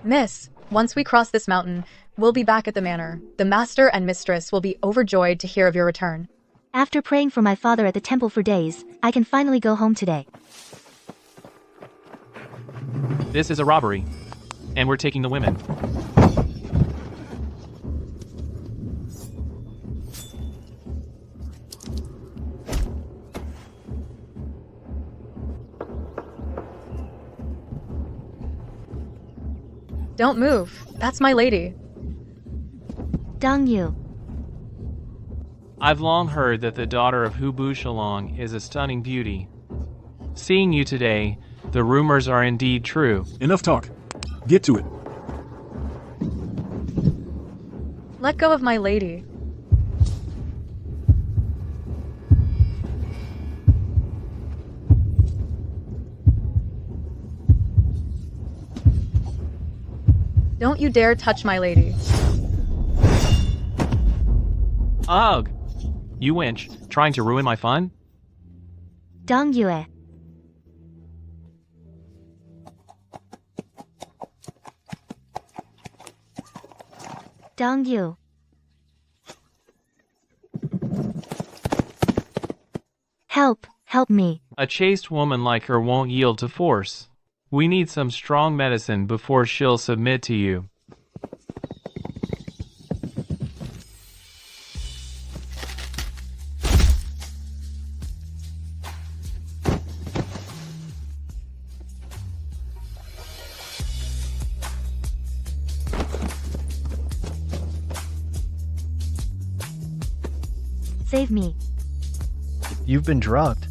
Miss, once we cross this mountain, we'll be back at the manor. The master and mistress will be overjoyed to hear of your return. After praying for my father at the temple for days, I can finally go home today. This is a robbery, and we're taking the women. Don't move. That's my lady. Dong Yu. I've long heard that the daughter of Hubu Shalong is a stunning beauty. Seeing you today, the rumors are indeed true. Enough talk. Get to it. Let go of my lady. Don't you dare touch my lady. Ugh! You wench, trying to ruin my fun? Dong Yue. Dong Yu. Help me. A chaste woman like her won't yield to force. We need some strong medicine before she'll submit to you. Save me. You've been drugged.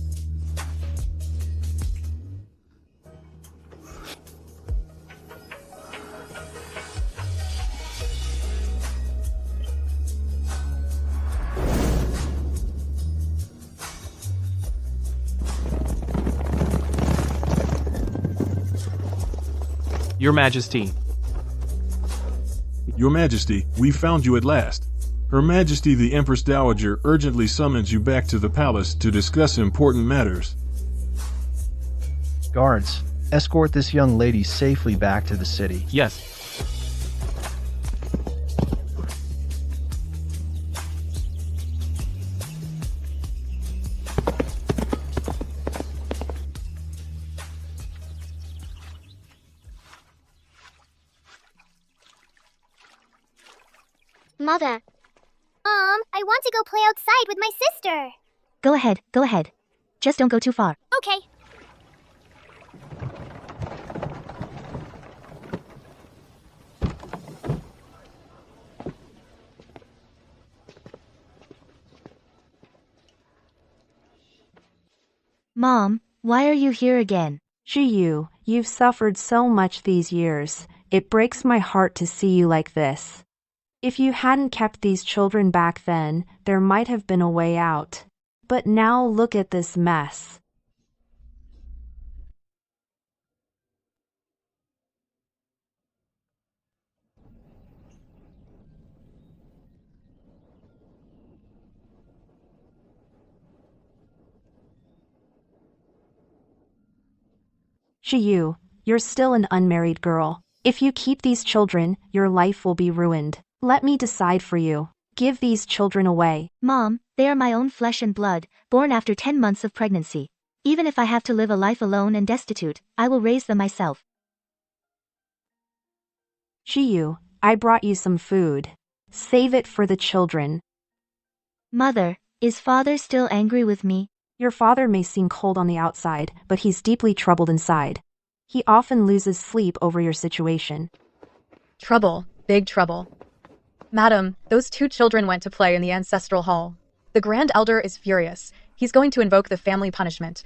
Your Majesty. Your Majesty, we found you at last. Her Majesty the Empress Dowager urgently summons you back to the palace to discuss important matters. Guards, escort this young lady safely back to the city. Yes. Mother. I want to go play outside with my sister. Go ahead. Just don't go too far. Okay. Mom, why are you here again? Jiyu, you've suffered so much these years. It breaks my heart to see you like this. If you hadn't kept these children back then, there might have been a way out. But now look at this mess. Jiyu, you're still an unmarried girl. If you keep these children, your life will be ruined. Let me decide for you. Give these children away. Mom, they are my own flesh and blood, born after 10 months of pregnancy. Even if I have to live a life alone and destitute, I will raise them myself. Jiyu, I brought you some food. Save it for the children. Mother, is father still angry with me? Your father may seem cold on the outside, but he's deeply troubled inside. He often loses sleep over your situation. Trouble. Big trouble. Madam, those 2 children went to play in the ancestral hall. The Grand Elder is furious. He's going to invoke the family punishment.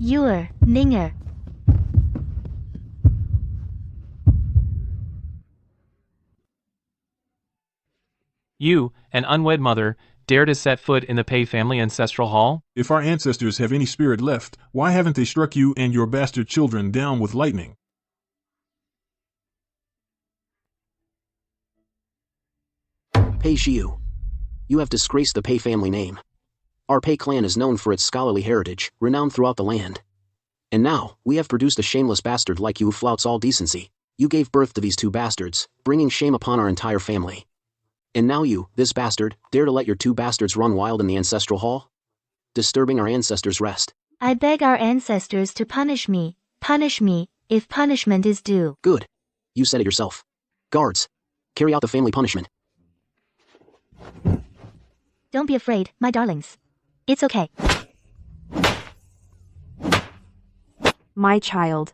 You're Ninger. You, an unwed mother, dare to set foot in the Pei family ancestral hall? If our ancestors have any spirit left, why haven't they struck you and your bastard children down with lightning? Pei Xiu. You have disgraced the Pei family name. Our Pei clan is known for its scholarly heritage, renowned throughout the land. And now, we have produced a shameless bastard like you who flouts all decency. You gave birth to these two bastards, bringing shame upon our entire family. And now you, this bastard, dare to let your two bastards run wild in the ancestral hall? Disturbing our ancestors' rest. I beg our ancestors to punish me, if punishment is due. Good. You said it yourself. Guards, carry out the family punishment. Don't be afraid, my darlings. It's okay. My child.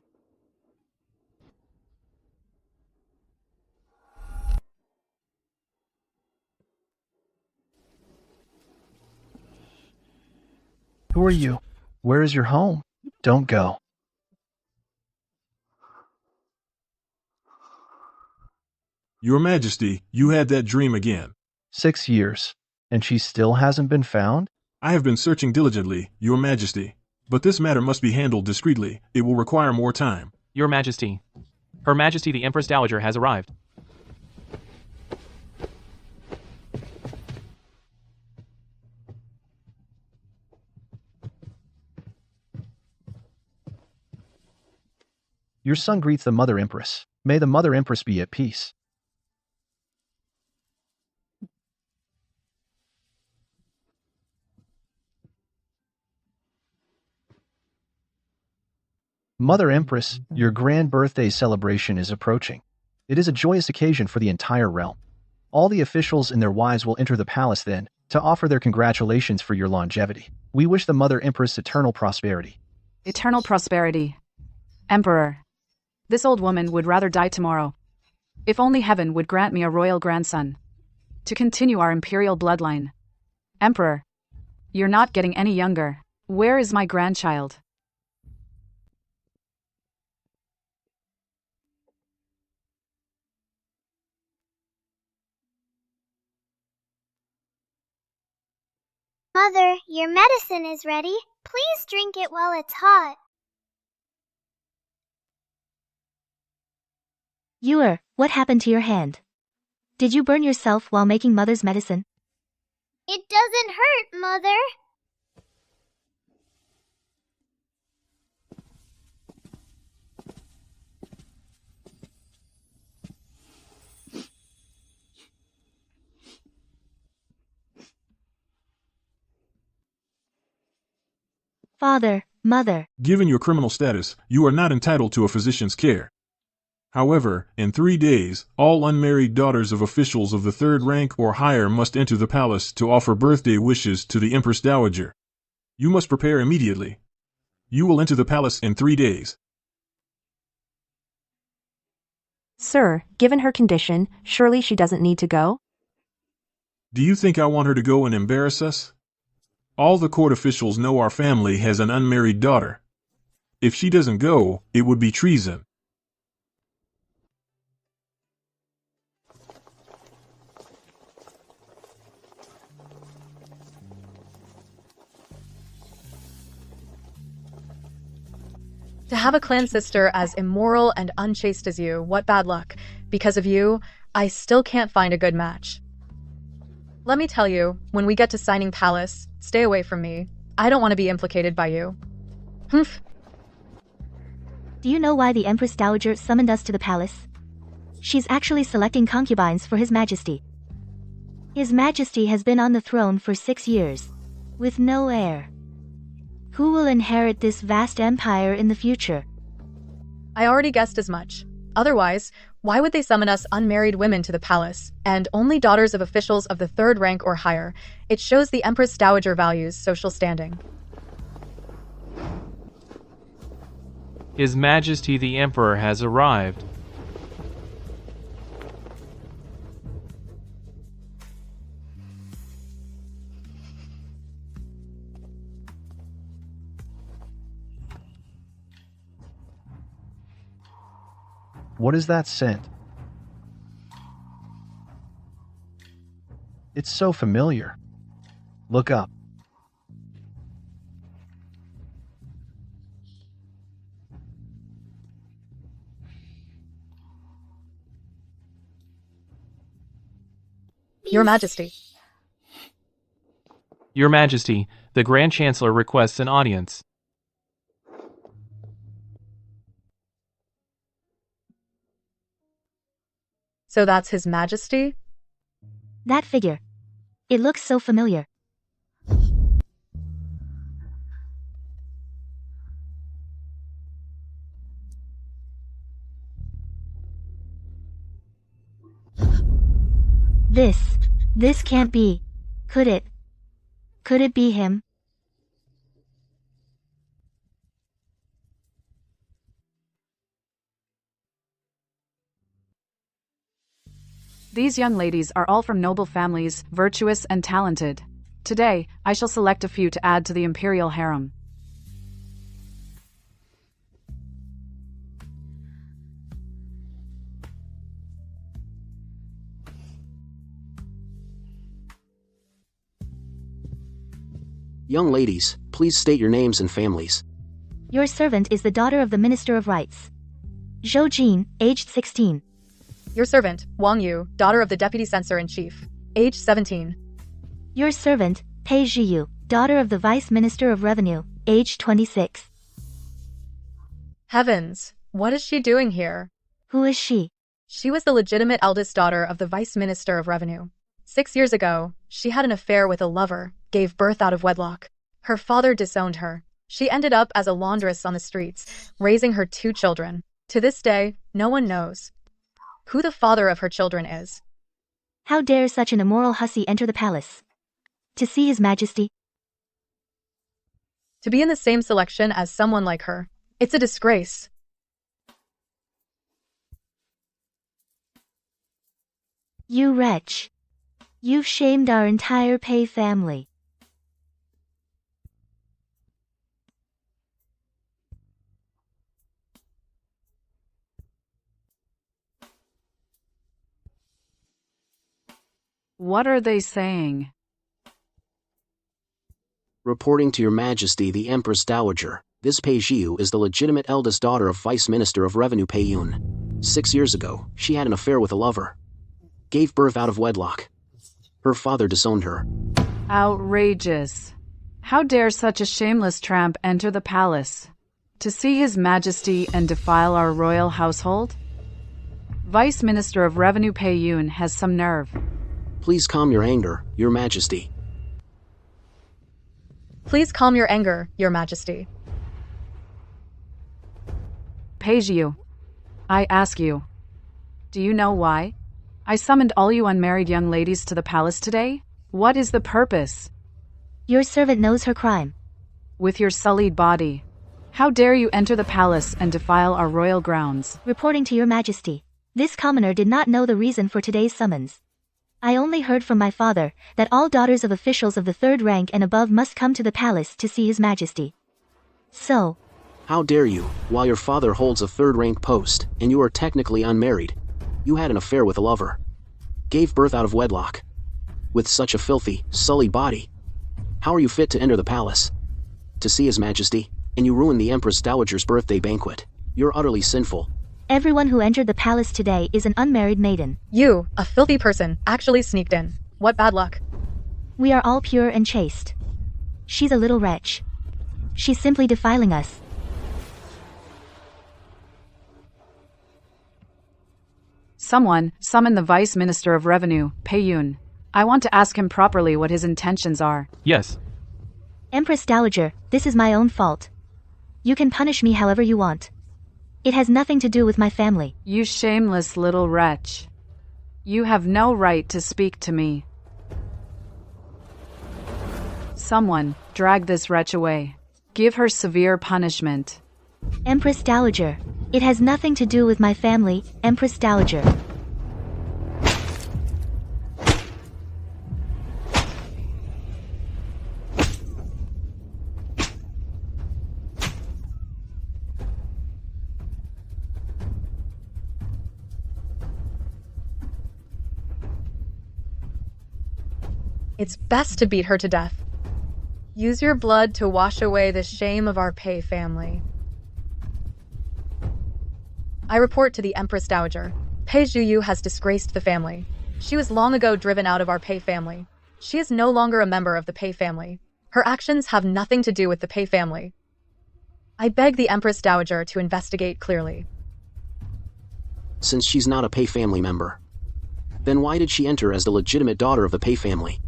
Who are you? Where is your home? Don't go. Your Majesty, you had that dream again. 6 years. And she still hasn't been found? I have been searching diligently, Your Majesty. But this matter must be handled discreetly. It will require more time. Your Majesty. Her Majesty the Empress Dowager has arrived. Your son greets the Mother Empress. May the Mother Empress be at peace. Mother Empress, your grand birthday celebration is approaching. It is a joyous occasion for the entire realm. All the officials and their wives will enter the palace then, to offer their congratulations for your longevity. We wish the Mother Empress eternal prosperity. Eternal prosperity. Emperor. This old woman would rather die tomorrow. If only heaven would grant me a royal grandson. To continue our imperial bloodline. Emperor. You're not getting any younger. Where is my grandchild? Mother, your medicine is ready. Please drink it while it's hot. Ewer, what happened to your hand? Did you burn yourself while making Mother's medicine? It doesn't hurt, Mother. Father, Mother. Given your criminal status, you are not entitled to a physician's care. However, in 3 days, all unmarried daughters of officials of the 3rd rank or higher must enter the palace to offer birthday wishes to the Empress Dowager. You must prepare immediately. You will enter the palace in 3 days. Sir, given her condition, surely she doesn't need to go? Do you think I want her to go and embarrass us? All the court officials know our family has an unmarried daughter. If she doesn't go, it would be treason. To have a clan sister as immoral and unchaste as you, what bad luck. Because of you, I still can't find a good match. Let me tell you, when we get to Signing Palace, stay away from me. I don't want to be implicated by you. Humph. Do you know why the Empress Dowager summoned us to the palace? She's actually selecting concubines for His Majesty. His Majesty has been on the throne for 6 years, with no heir. Who will inherit this vast empire in the future? I already guessed as much. Otherwise, why would they summon us unmarried women to the palace, and only daughters of officials of the 3rd rank or higher? It shows the Empress Dowager values social standing. His Majesty the Emperor has arrived. What is that scent? It's so familiar. Look up. Your Majesty. Your Majesty, the Grand Chancellor requests an audience. So that's His Majesty? That figure. It looks so familiar. This can't be. Could it? Could it be him? These young ladies are all from noble families, virtuous and talented. Today, I shall select a few to add to the imperial harem. Young ladies, please state your names and families. Your servant is the daughter of the Minister of Rights. Zhou Jin, aged 16. Your servant, Wang Yu, daughter of the Deputy Censor-in-Chief, age 17. Your servant, Pei Zhiyu, daughter of the Vice Minister of Revenue, age 26. Heavens, what is she doing here? Who is she? She was the legitimate eldest daughter of the Vice Minister of Revenue. 6 years ago, she had an affair with a lover, gave birth out of wedlock. Her father disowned her. She ended up as a laundress on the streets, raising her 2 children. To this day, no one knows who the father of her children is. How dare such an immoral hussy enter the palace? To see His Majesty? To be in the same selection as someone like her, it's a disgrace. You wretch. You've shamed our entire Pei family. What are they saying? Reporting to Your Majesty the Empress Dowager, this Pei Zhiyu is the legitimate eldest daughter of Vice Minister of Revenue Pei Yun. 6 years ago, she had an affair with a lover. Gave birth out of wedlock. Her father disowned her. Outrageous. How dare such a shameless tramp enter the palace? To see His Majesty and defile our royal household? Vice Minister of Revenue Pei Yun has some nerve. Please calm your anger, Your Majesty. Please calm your anger, Your Majesty. Pei Zhiyu, I ask you, do you know why I summoned all you unmarried young ladies to the palace today? What is the purpose? Your servant knows her crime. With your sullied body, how dare you enter the palace and defile our royal grounds? Reporting to Your Majesty, this commoner did not know the reason for today's summons. I only heard from my father that all daughters of officials of the 3rd rank and above must come to the palace to see His Majesty. So, how dare you, while your father holds a 3rd rank post, and you are technically unmarried. You had an affair with a lover. Gave birth out of wedlock. With such a filthy, sullied body. How are you fit to enter the palace? To see His Majesty, and you ruin the Empress Dowager's birthday banquet. You're utterly sinful. Everyone who entered the palace today is an unmarried maiden. You, a filthy person, actually sneaked in. What bad luck. We are all pure and chaste. She's a little wretch. She's simply defiling us. Someone, summon the Vice Minister of Revenue, Pei Yun. I want to ask him properly what his intentions are. Yes. Empress Dowager, this is my own fault. You can punish me however you want. It has nothing to do with my family. You shameless little wretch. You have no right to speak to me. Someone, drag this wretch away. Give her severe punishment. Empress Dowager, it has nothing to do with my family, Empress Dowager. It's best to beat her to death. Use your blood to wash away the shame of our Pei family. I report to the Empress Dowager. Pei Zhiyu has disgraced the family. She was long ago driven out of our Pei family. She is no longer a member of the Pei family. Her actions have nothing to do with the Pei family. I beg the Empress Dowager to investigate clearly. Since she's not a Pei family member, then why did she enter as the legitimate daughter of the Pei family?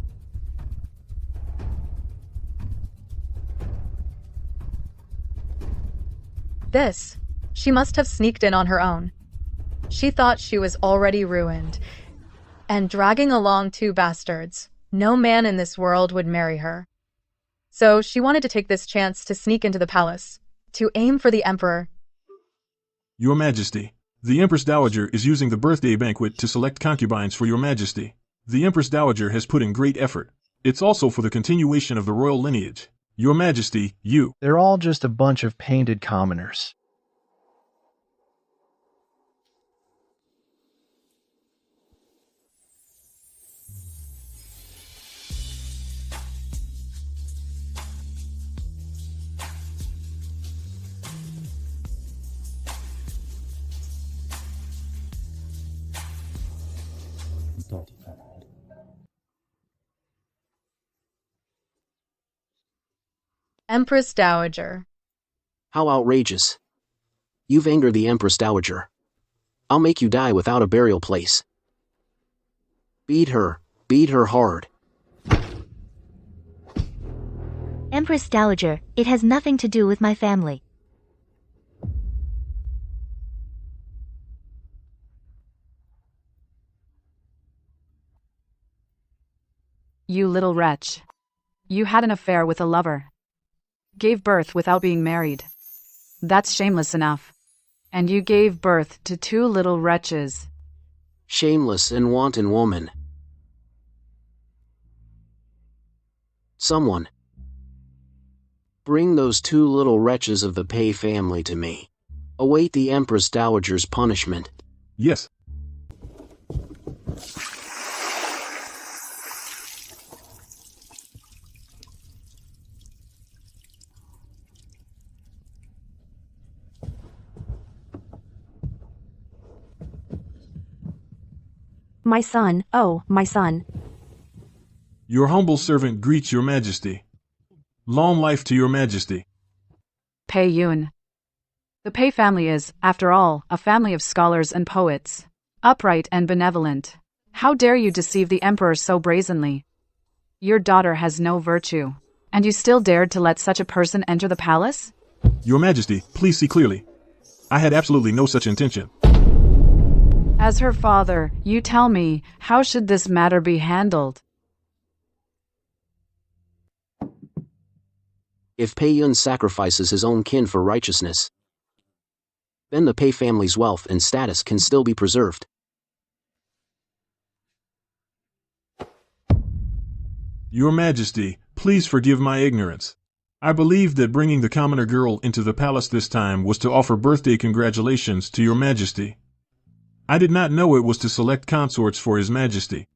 She must have sneaked in on her own. She thought she was already ruined, and dragging along two bastards. No man in this world would marry her. So she wanted to take this chance to sneak into the palace, to aim for the emperor. Your Majesty, the Empress Dowager is using the birthday banquet to select concubines for Your Majesty. The Empress Dowager has put in great effort. It's also for the continuation of the royal lineage. Your Majesty, you... They're all just a bunch of painted commoners. Empress Dowager. How outrageous. You've angered the Empress Dowager. I'll make you die without a burial place. Beat her hard. Empress Dowager, it has nothing to do with my family. You little wretch. You had an affair with a lover. Gave birth without being married. That's shameless enough. And you gave birth to two little wretches. Shameless and wanton woman. Someone. Bring those two little wretches of the Pei family to me. Await the Empress Dowager's punishment. Yes. My son, oh, my son. Your humble servant greets Your Majesty. Long life to Your Majesty. Pei Yun. The Pei family is, after all, a family of scholars and poets. Upright and benevolent. How dare you deceive the emperor so brazenly? Your daughter has no virtue. And you still dared to let such a person enter the palace? Your Majesty, please see clearly. I had absolutely no such intention. As her father, you tell me, how should this matter be handled? If Pei Yun sacrifices his own kin for righteousness, then the Pei family's wealth and status can still be preserved. Your Majesty, please forgive my ignorance. I believed that bringing the commoner girl into the palace this time was to offer birthday congratulations to Your Majesty. I did not know it was to select consorts for His Majesty.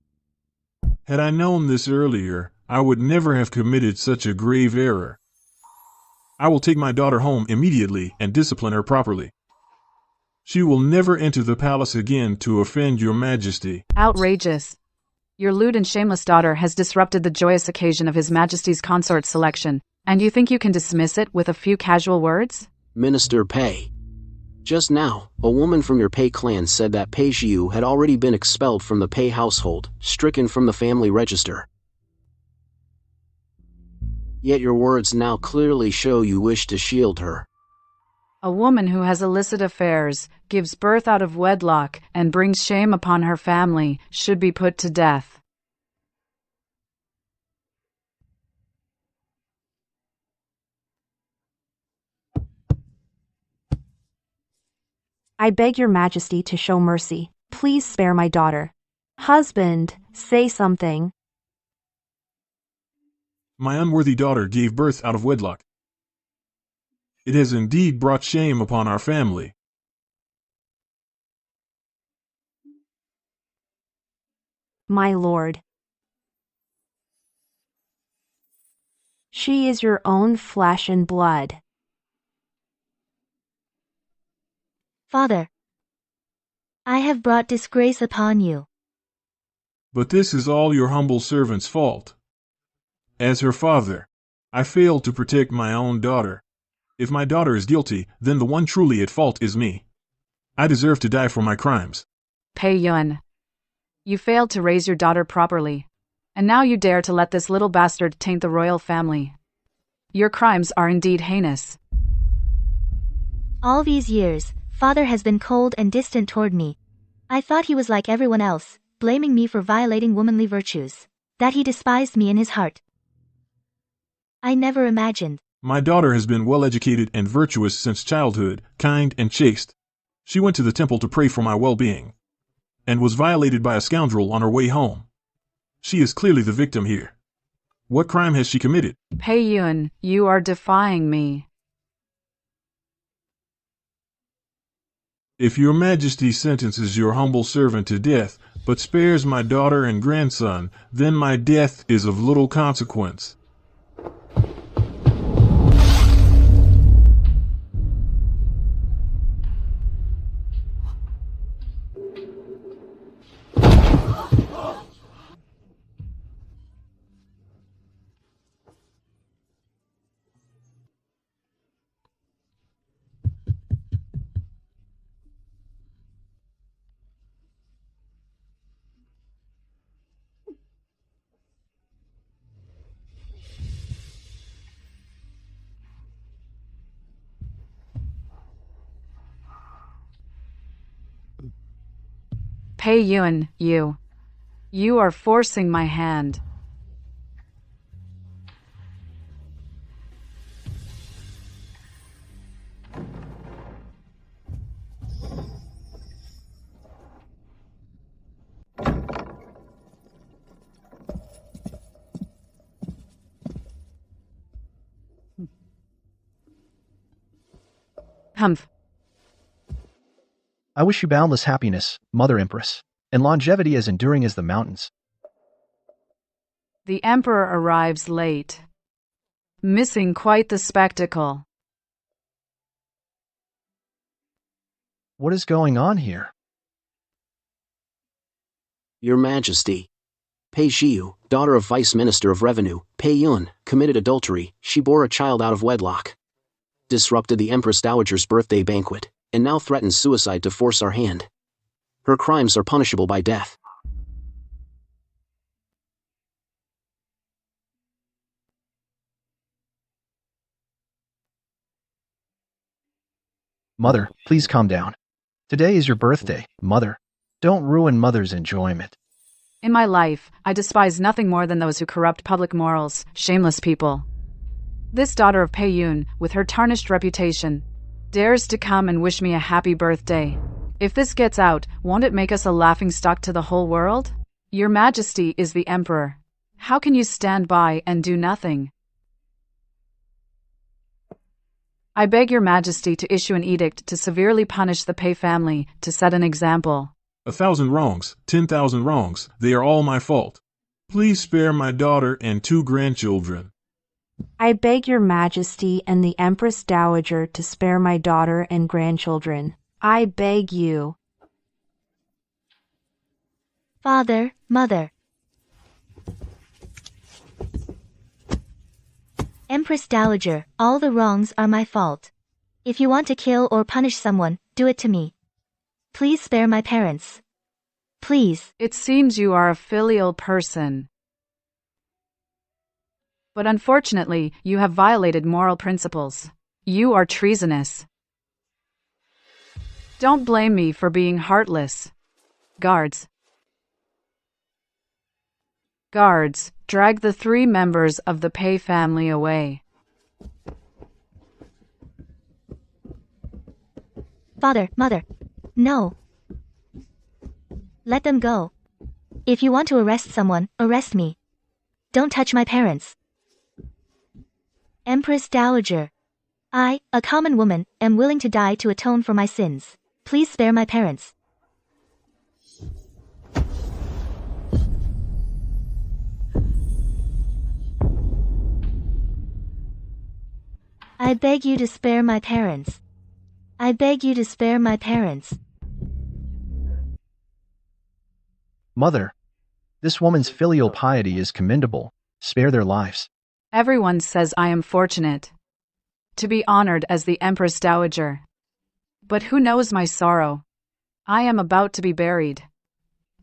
Had I known this earlier, I would never have committed such a grave error. I will take my daughter home immediately and discipline her properly. She will never enter the palace again to offend Your Majesty. Outrageous. Your lewd and shameless daughter has disrupted the joyous occasion of His Majesty's consort selection, and you think you can dismiss it with a few casual words? Minister Pei. Just now, a woman from your Pei clan said that Pei Xiu had already been expelled from the Pei household, stricken from the family register. Yet your words now clearly show you wish to shield her. A woman who has illicit affairs, gives birth out of wedlock, and brings shame upon her family, should be put to death. I beg your majesty to show mercy. Please spare my daughter. Husband, say something. My unworthy daughter gave birth out of wedlock. It has indeed brought shame upon our family. My lord. She is your own flesh and blood. Father, I have brought disgrace upon you. But this is all your humble servant's fault. As her father, I failed to protect my own daughter. If my daughter is guilty, then the one truly at fault is me. I deserve to die for my crimes. Pei Yun. You failed to raise your daughter properly. And now you dare to let this little bastard taint the royal family. Your crimes are indeed heinous. All these years, father has been cold and distant toward me. I thought he was like everyone else, blaming me for violating womanly virtues. That he despised me in his heart. I never imagined. My daughter has been well-educated and virtuous since childhood, kind and chaste. She went to the temple to pray for my well-being, and was violated by a scoundrel on her way home. She is clearly the victim here. What crime has she committed? Pei Yun, you are defying me. If your majesty sentences your humble servant to death, but spares my daughter and grandson, then my death is of little consequence. Pei Yun, you are forcing my hand. Humph. I wish you boundless happiness, Mother Empress, and longevity as enduring as the mountains. The Emperor arrives late, missing quite the spectacle. What is going on here? Your Majesty. Pei Xiu, daughter of Vice Minister of Revenue, Pei Yun, committed adultery. She bore a child out of wedlock, disrupted the Empress Dowager's birthday banquet, and now threatens suicide to force our hand. Her crimes are punishable by death. Mother, please calm down. Today is your birthday, Mother. Don't ruin Mother's enjoyment. In my life, I despise nothing more than those who corrupt public morals, shameless people. This daughter of Pei Yun, with her tarnished reputation, dares to come and wish me a happy birthday. If this gets out, won't it make us a laughingstock to the whole world? Your Majesty is the Emperor. How can you stand by and do nothing? I beg your Majesty to issue an edict to severely punish the Pei family, to set an example. 1,000 wrongs, 10,000 wrongs, they are all my fault. Please spare my daughter and 2 grandchildren. I beg your Majesty and the Empress Dowager to spare my daughter and grandchildren. I beg you. Father, Mother. Empress Dowager, all the wrongs are my fault. If you want to kill or punish someone, do it to me. Please spare my parents. Please. It seems you are a filial person. But unfortunately, you have violated moral principles. You are treasonous. Don't blame me for being heartless. Guards. Guards, drag the 3 members of the Pei family away. Father, Mother. No. Let them go. If you want to arrest someone, arrest me. Don't touch my parents. Empress Dowager. I, a common woman, am willing to die to atone for my sins. Please spare my parents. I beg you to spare my parents. I beg you to spare my parents. Mother, This woman's filial piety is commendable. Spare their lives. Everyone says I am fortunate to be honored as the Empress Dowager. But who knows my sorrow? I am about to be buried.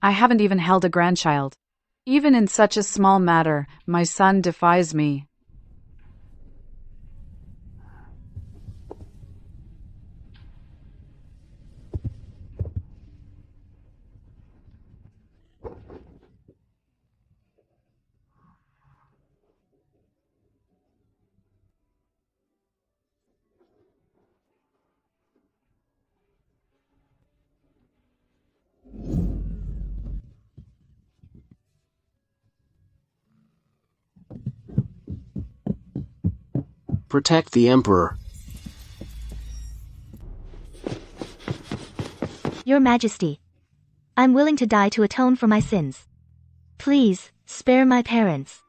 I haven't even held a grandchild. Even in such a small matter, my son defies me. Protect the Emperor. Your Majesty, I'm willing to die to atone for my sins. Please, spare my parents.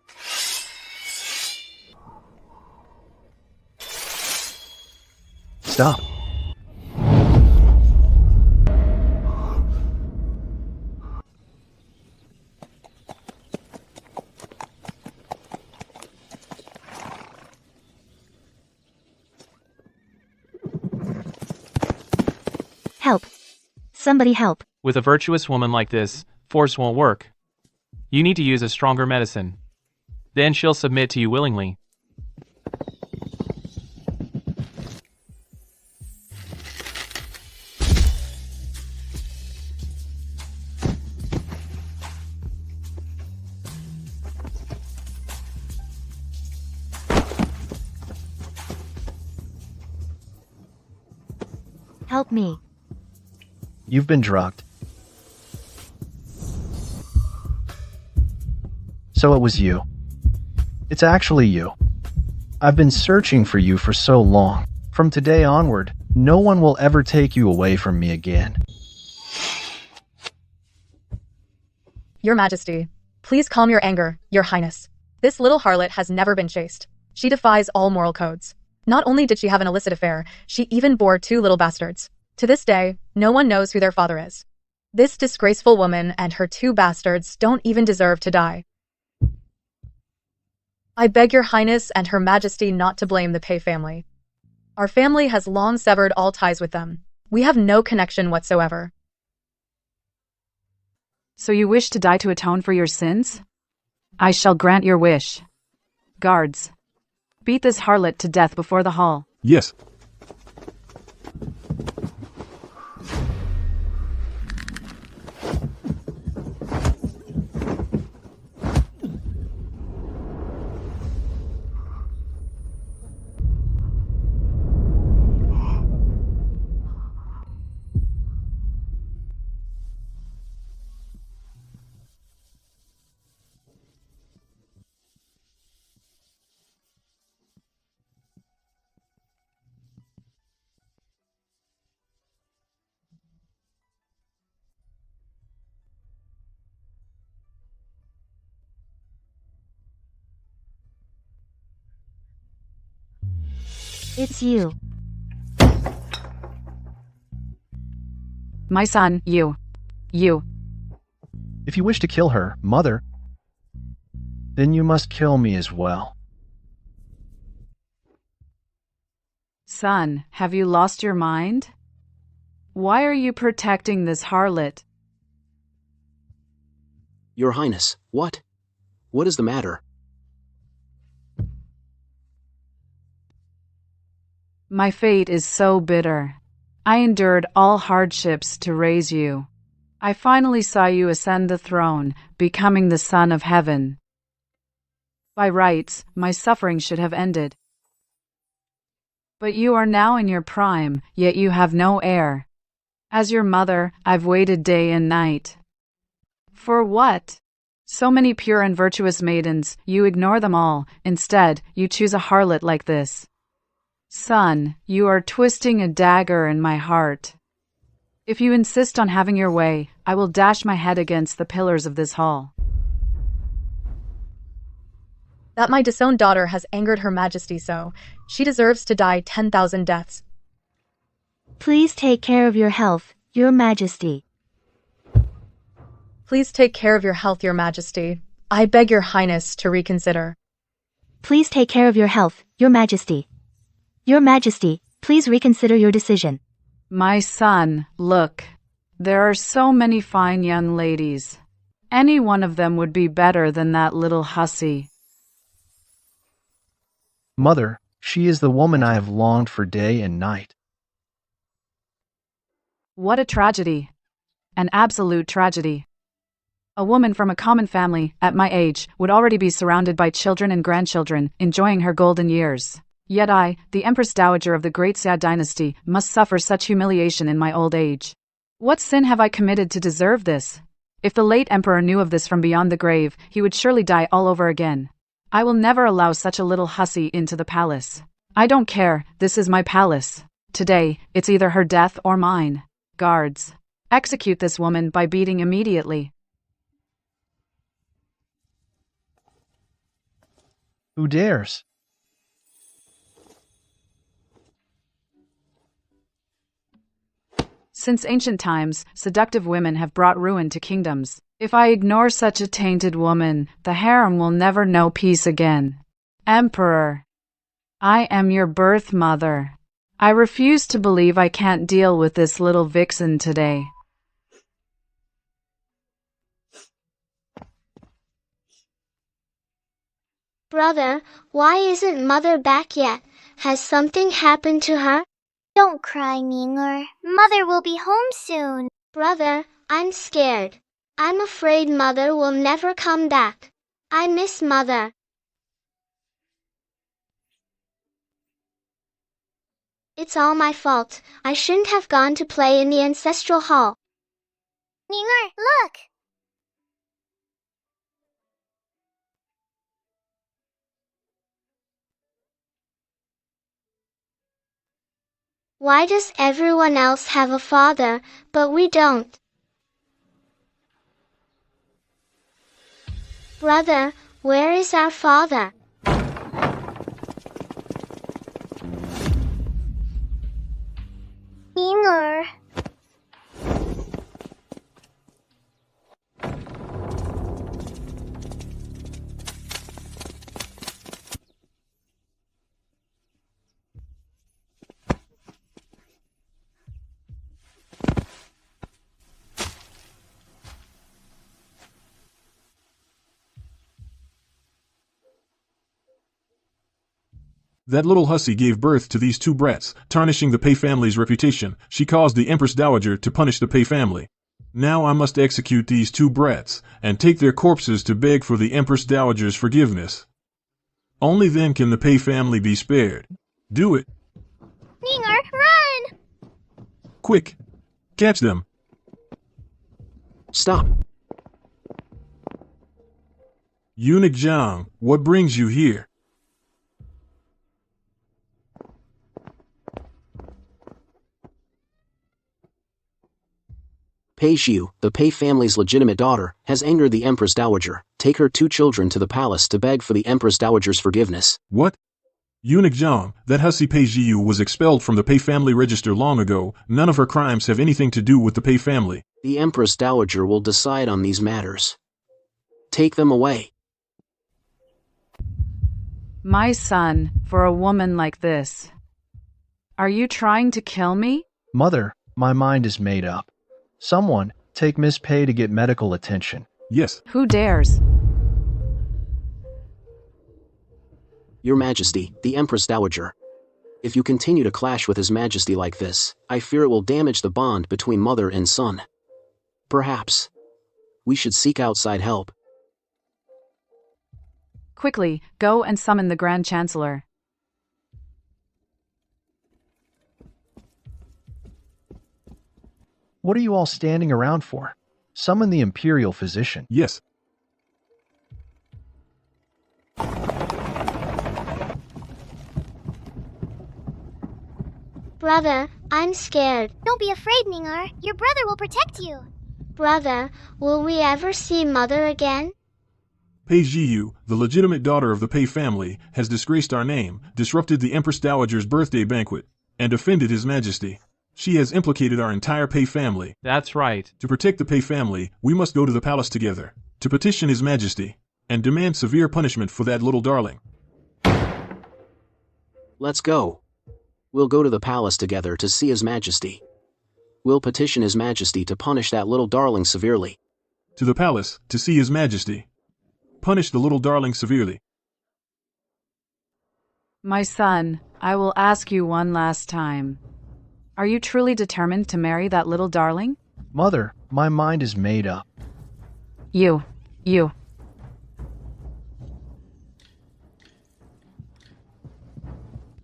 Stop. Help. Somebody help. With a virtuous woman like this, force won't work. You need to use a stronger medicine. Then she'll submit to you willingly. Help me. You've been drugged. So it was you. It's actually you. I've been searching for you for so long. From today onward, no one will ever take you away from me again. Your Majesty, please calm your anger, Your Highness. This little harlot has never been chaste. She defies all moral codes. Not only did she have an illicit affair, she even bore 2 little bastards. To this day, no one knows who their father is. This disgraceful woman and her 2 bastards don't even deserve to die. I beg Your Highness and Her Majesty not to blame the Pei family. Our family has long severed all ties with them. We have no connection whatsoever. So you wish to die to atone for your sins? I shall grant your wish. Guards, beat this harlot to death before the hall. Yes. It's you. My son, you. If you wish to kill her, mother, then you must kill me as well. Son, have you lost your mind? Why are you protecting this harlot? Your Highness, what? What is the matter? My fate is so bitter. I endured all hardships to raise you. I finally saw you ascend the throne, becoming the Son of Heaven. By rights, my suffering should have ended. But you are now in your prime, yet you have no heir. As your mother, I've waited day and night. For what? So many pure and virtuous maidens, you ignore them all. Instead, you choose a harlot like this. Son, you are twisting a dagger in my heart. If you insist on having your way, I will dash my head against the pillars of this hall. That my disowned daughter has angered Her Majesty so, she deserves to die 10,000 deaths. Please take care of your health, Your Majesty. Please take care of your health, Your Majesty. I beg Your Highness to reconsider. Please take care of your health, Your Majesty. Your Majesty, please reconsider your decision. My son, look. There are so many fine young ladies. Any one of them would be better than that little hussy. Mother, she is the woman I have longed for day and night. What a tragedy. An absolute tragedy. A woman from a common family, at my age, would already be surrounded by children and grandchildren, enjoying her golden years. Yet I, the Empress Dowager of the great Xia dynasty, must suffer such humiliation in my old age. What sin have I committed to deserve this? If the late emperor knew of this from beyond the grave, he would surely die all over again. I will never allow such a little hussy into the palace. I don't care, this is my palace. Today, it's either her death or mine. Guards, execute this woman by beating immediately. Who dares? Since ancient times, seductive women have brought ruin to kingdoms. If I ignore such a tainted woman, the harem will never know peace again. Emperor, I am your birth mother. I refuse to believe I can't deal with this little vixen today. Brother, why isn't Mother back yet? Has something happened to her? Don't cry, Ninger. Mother will be home soon. Brother, I'm scared. I'm afraid Mother will never come back. I miss Mother. It's all my fault. I shouldn't have gone to play in the ancestral hall. Ninger, look! Why does everyone else have a father, but we don't? Brother, where is our father? Ninger. That little hussy gave birth to these two brats, tarnishing the Pei family's reputation. She caused the Empress Dowager to punish the Pei family. Now I must execute these two brats, and take their corpses to beg for the Empress Dowager's forgiveness. Only then can the Pei family be spared. Do it. Ninger, run! Quick! Catch them! Stop! Eunuch Zhang, what brings you here? Pei Xiu, the Pei family's legitimate daughter, has angered the Empress Dowager. Take her two children to the palace to beg for the Empress Dowager's forgiveness. What? Eunuch Zhang, that hussy Pei Xiu was expelled from the Pei family register long ago. None of her crimes have anything to do with the Pei family. The Empress Dowager will decide on these matters. Take them away. My son, for a woman like this. Are you trying to kill me? Mother, my mind is made up. Someone, take Miss Pei to get medical attention. Yes. Who dares? Your Majesty, the Empress Dowager. If you continue to clash with His Majesty like this, I fear it will damage the bond between mother and son. Perhaps we should seek outside help. Quickly, go and summon the Grand Chancellor. What are you all standing around for? Summon the imperial physician. Yes. Brother, I'm scared. Don't be afraid, Ninger. Your brother will protect you. Brother, will we ever see Mother again? Pei Xiu, the legitimate daughter of the Pei family, has disgraced our name, disrupted the Empress Dowager's birthday banquet, and offended His Majesty. She has implicated our entire Pei family. That's right. To protect the Pei family, we must go to the palace together, to petition His Majesty, and demand severe punishment for that little darling. Let's go. We'll go to the palace together to see His Majesty. We'll petition His Majesty to punish that little darling severely. To the palace, to see His Majesty. Punish the little darling severely. My son, I will ask you one last time. Are you truly determined to marry that little darling? Mother, my mind is made up. You.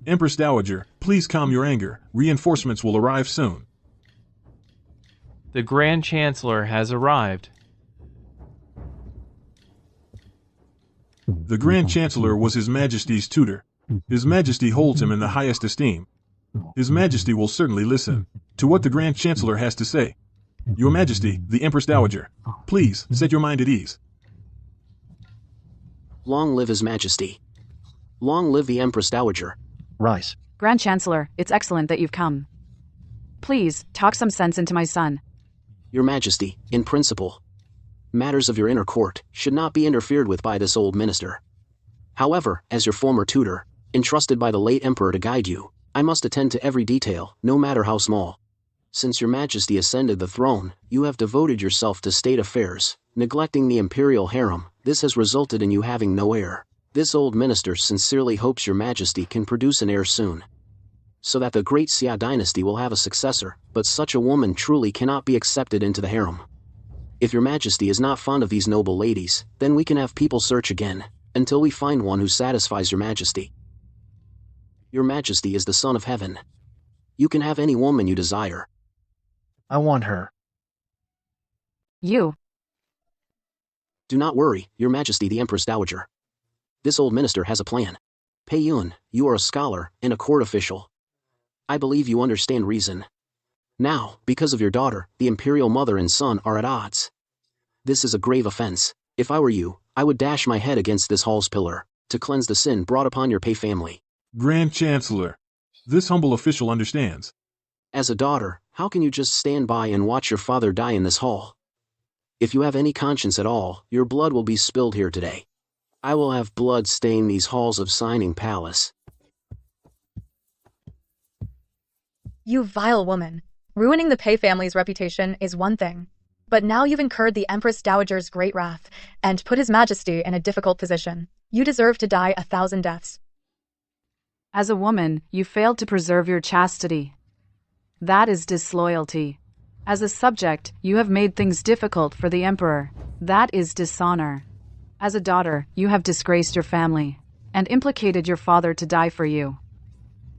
Empress Dowager, please calm your anger. Reinforcements will arrive soon. The Grand Chancellor has arrived. The Grand Chancellor was His Majesty's tutor. His Majesty holds him in the highest esteem. His Majesty will certainly listen to what the Grand Chancellor has to say. Your Majesty, the Empress Dowager, please set your mind at ease. Long live His Majesty. Long live the Empress Dowager. Rise. Grand Chancellor, it's excellent that you've come. Please, talk some sense into my son. Your Majesty, in principle, matters of your inner court should not be interfered with by this old minister. However, as your former tutor, entrusted by the late Emperor to guide you, I must attend to every detail, no matter how small. Since your Majesty ascended the throne, you have devoted yourself to state affairs, neglecting the imperial harem. This has resulted in you having no heir. This old minister sincerely hopes your Majesty can produce an heir soon, so that the great Xia dynasty will have a successor, but such a woman truly cannot be accepted into the harem. If your Majesty is not fond of these noble ladies, then we can have people search again, until we find one who satisfies your Majesty. Your Majesty is the Son of Heaven. You can have any woman you desire. I want her. You. Do not worry, Your Majesty the Empress Dowager. This old minister has a plan. Pei Yun, you are a scholar and a court official. I believe you understand reason. Now, because of your daughter, the imperial mother and son are at odds. This is a grave offense. If I were you, I would dash my head against this hall's pillar, to cleanse the sin brought upon your Pei family. Grand Chancellor, this humble official understands. As a daughter, how can you just stand by and watch your father die in this hall? If you have any conscience at all, your blood will be spilled here today. I will have blood stain these halls of Signing Palace. You vile woman. Ruining the Pei family's reputation is one thing, but now you've incurred the Empress Dowager's great wrath and put His Majesty in a difficult position. You deserve to die 1,000 deaths. As a woman, you failed to preserve your chastity. That is disloyalty. As a subject, you have made things difficult for the Emperor. That is dishonor. As a daughter, you have disgraced your family and implicated your father to die for you.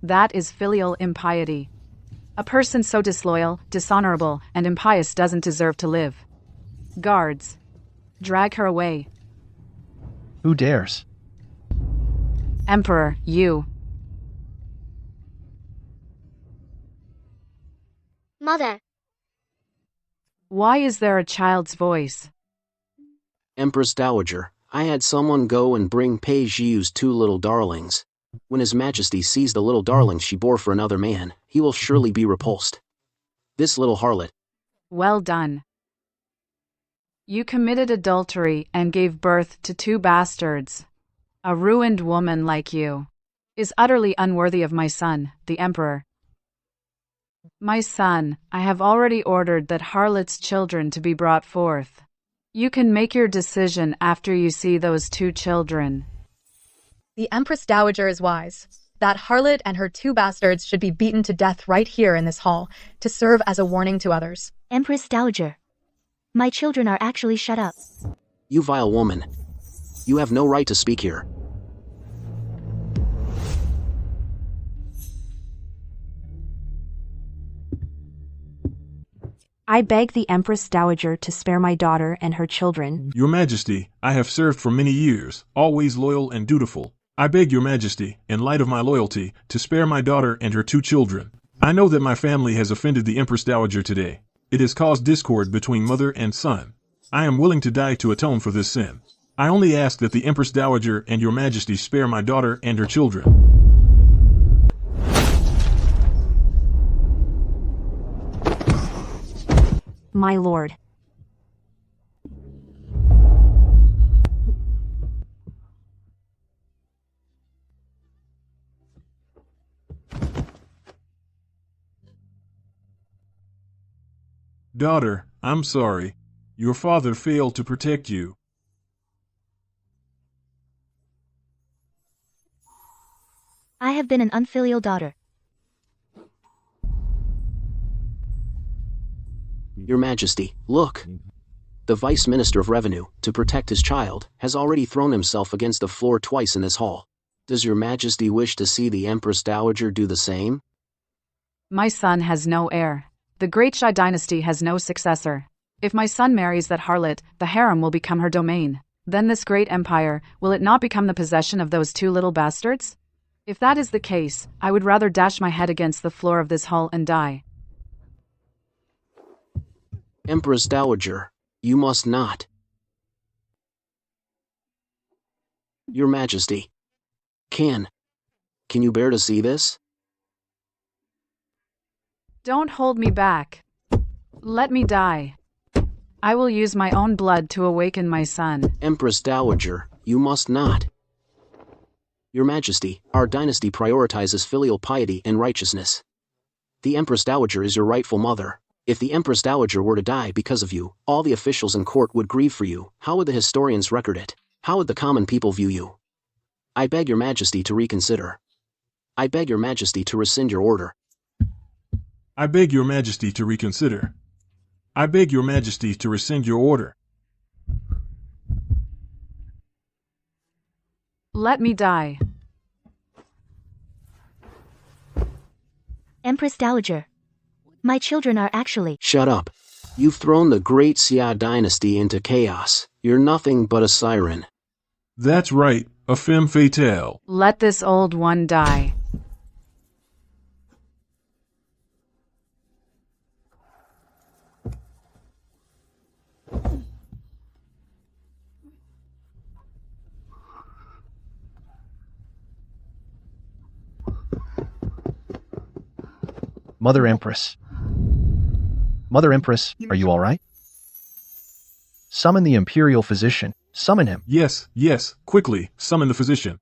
That is filial impiety. A person so disloyal, dishonorable, and impious doesn't deserve to live. Guards, drag her away. Who dares? Emperor, you. Mother. Why is there a child's voice? Empress Dowager, I had someone go and bring Pei Zhiyu's 2 little darlings. When His Majesty sees the little darlings she bore for another man, he will surely be repulsed. This little harlot. Well done. You committed adultery and gave birth to 2 bastards. A ruined woman like you is utterly unworthy of my son, the Emperor. My son, I have already ordered that harlot's children to be brought forth. You can make your decision after you see those 2 children. The Empress Dowager is wise. That harlot and her 2 bastards should be beaten to death right here in this hall, to serve as a warning to others. Empress Dowager. My children are actually shut up. You vile woman. You have no right to speak here. I beg the Empress Dowager to spare my daughter and her children. Your Majesty, I have served for many years, always loyal and dutiful. I beg your Majesty, in light of my loyalty, to spare my daughter and her 2 children. I know that my family has offended the Empress Dowager today. It has caused discord between mother and son. I am willing to die to atone for this sin. I only ask that the Empress Dowager and your Majesty spare my daughter and her children. My lord. Daughter, I'm sorry. Your father failed to protect you. I have been an unfilial daughter. Your Majesty, look. The Vice Minister of Revenue, to protect his child, has already thrown himself against the floor twice in this hall. Does Your Majesty wish to see the Empress Dowager do the same? My son has no heir. The great Xia dynasty has no successor. If my son marries that harlot, the harem will become her domain. Then this great empire, will it not become the possession of those two little bastards? If that is the case, I would rather dash my head against the floor of this hall and die. Empress Dowager, you must not. Your Majesty. Can you bear to see this? Don't hold me back. Let me die. I will use my own blood to awaken my son. Empress Dowager, you must not. Your Majesty, our dynasty prioritizes filial piety and righteousness. The Empress Dowager is your rightful mother. If the Empress Dowager were to die because of you, all the officials in court would grieve for you. How would the historians record it? How would the common people view you? I beg Your Majesty to reconsider. I beg Your Majesty to rescind your order. I beg Your Majesty to reconsider. I beg Your Majesty to rescind your order. Let me die. Empress Dowager. My children are actually— Shut up. You've thrown the great Xia dynasty into chaos. You're nothing but a siren. That's right, a femme fatale. Let this old one die. Mother Empress. Mother Empress, are you all right? Summon the imperial physician. Summon him. Yes, quickly, summon the physician.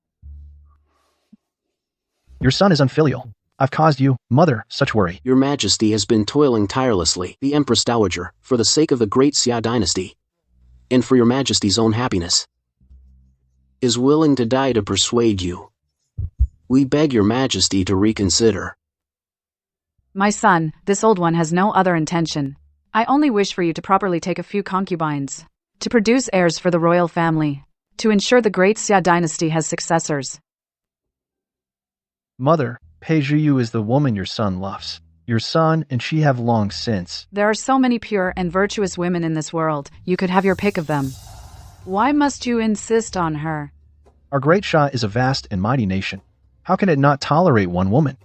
Your son is unfilial. I've caused you, mother, such worry. Your Majesty has been toiling tirelessly, the Empress Dowager, for the sake of the great Xia dynasty, and for Your Majesty's own happiness, is willing to die to persuade you. We beg Your Majesty to reconsider. My son, this old one has no other intention. I only wish for you to properly take a few concubines, to produce heirs for the royal family, to ensure the great Xia dynasty has successors. Mother, Pei Zhiyu is the woman your son loves. Your son and she have long since— There are so many pure and virtuous women in this world, you could have your pick of them. Why must you insist on her? Our great Xia is a vast and mighty nation. How can it not tolerate one woman?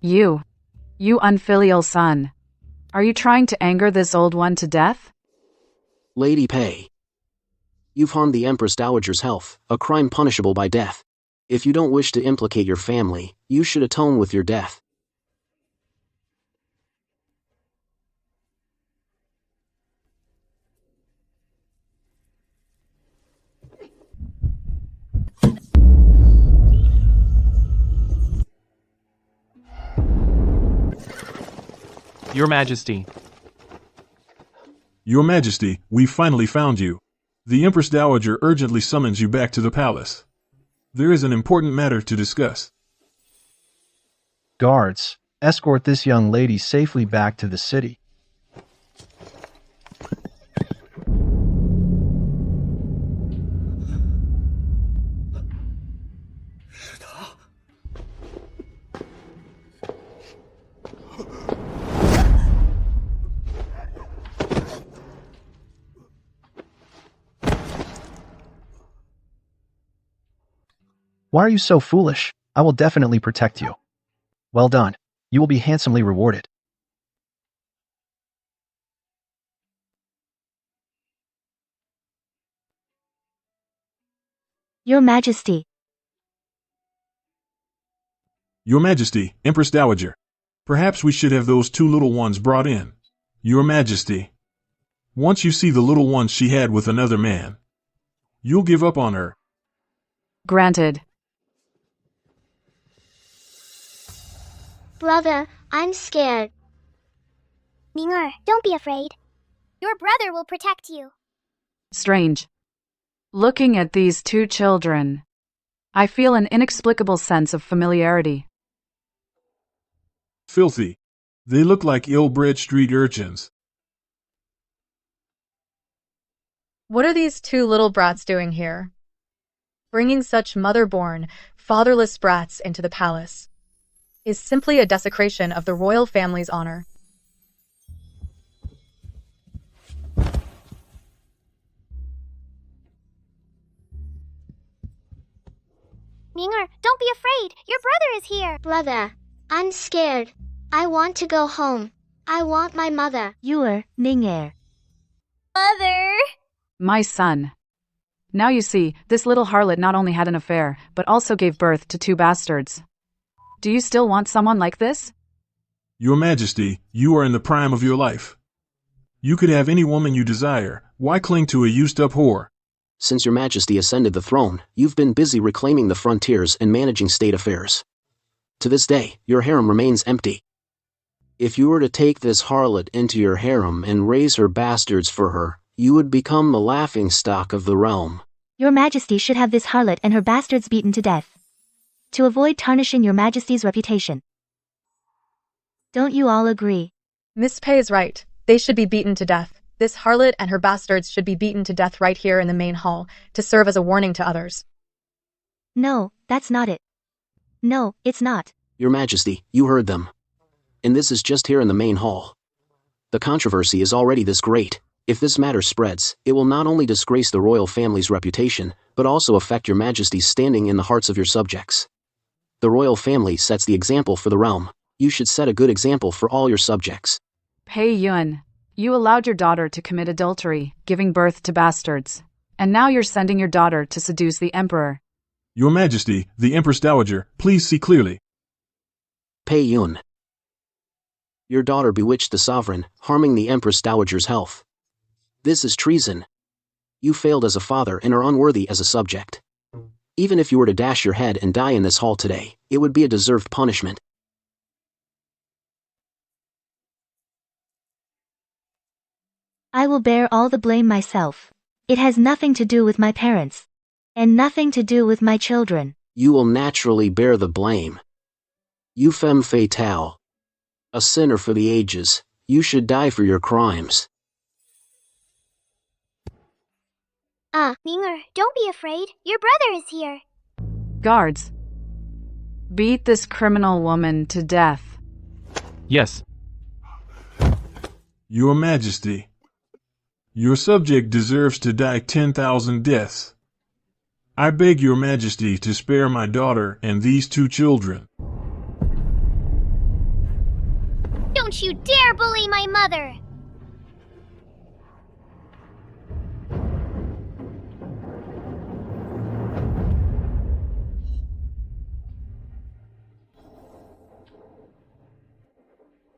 You unfilial son. Are you trying to anger this old one to death? Lady Pei, you've harmed the Empress Dowager's health, a crime punishable by death. If you don't wish to implicate your family, you should atone with your death. Your Majesty. Your Majesty, we finally found you. The Empress Dowager urgently summons you back to the palace. There is an important matter to discuss. Guards, escort this young lady safely back to the city. Why are you so foolish? I will definitely protect you. Well done. You will be handsomely rewarded. Your Majesty. Your Majesty, Empress Dowager. Perhaps we should have those two little ones brought in. Your Majesty. Once you see the little ones she had with another man, you'll give up on her. Granted. Brother, I'm scared. Ming'er, don't be afraid. Your brother will protect you. Strange. Looking at these two children, I feel an inexplicable sense of familiarity. Filthy. They look like ill-bred street urchins. What are these two little brats doing here? Bringing such mother-born, fatherless brats into the palace is simply a desecration of the royal family's honor. Ming'er, don't be afraid. Your brother is here. Brother, I'm scared. I want to go home. I want my mother. You're Ning'er. Mother! My son. Now you see, this little harlot not only had an affair, but also gave birth to two bastards. Do you still want someone like this? Your Majesty, you are in the prime of your life. You could have any woman you desire. Why cling to a used-up whore? Since your Majesty ascended the throne, you've been busy reclaiming the frontiers and managing state affairs. To this day, your harem remains empty. If you were to take this harlot into your harem and raise her bastards for her, you would become the laughingstock of the realm. Your Majesty should have this harlot and her bastards beaten to death, to avoid tarnishing your Majesty's reputation. Don't you all agree? Miss Pei is right. They should be beaten to death. This harlot and her bastards should be beaten to death right here in the main hall, to serve as a warning to others. No, that's not it. No, it's not. Your Majesty, you heard them. And this is just here in the main hall. The controversy is already this great. If this matter spreads, it will not only disgrace the royal family's reputation, but also affect your Majesty's standing in the hearts of your subjects. The royal family sets the example for the realm. You should set a good example for all your subjects. Pei Yun, you allowed your daughter to commit adultery, giving birth to bastards. And now you're sending your daughter to seduce the emperor. Your Majesty, the Empress Dowager, please see clearly. Pei Yun. Your daughter bewitched the sovereign, harming the Empress Dowager's health. This is treason. You failed as a father and are unworthy as a subject. Even if you were to dash your head and die in this hall today, it would be a deserved punishment. I will bear all the blame myself. It has nothing to do with my parents. And nothing to do with my children. You will naturally bear the blame. You femme fatale. A sinner for the ages, you should die for your crimes. Ming'er, don't be afraid. Your brother is here. Guards, beat this criminal woman to death. Yes. Your Majesty, your subject deserves to die 10,000 deaths. I beg your Majesty to spare my daughter and these two children. Don't you dare bully my mother!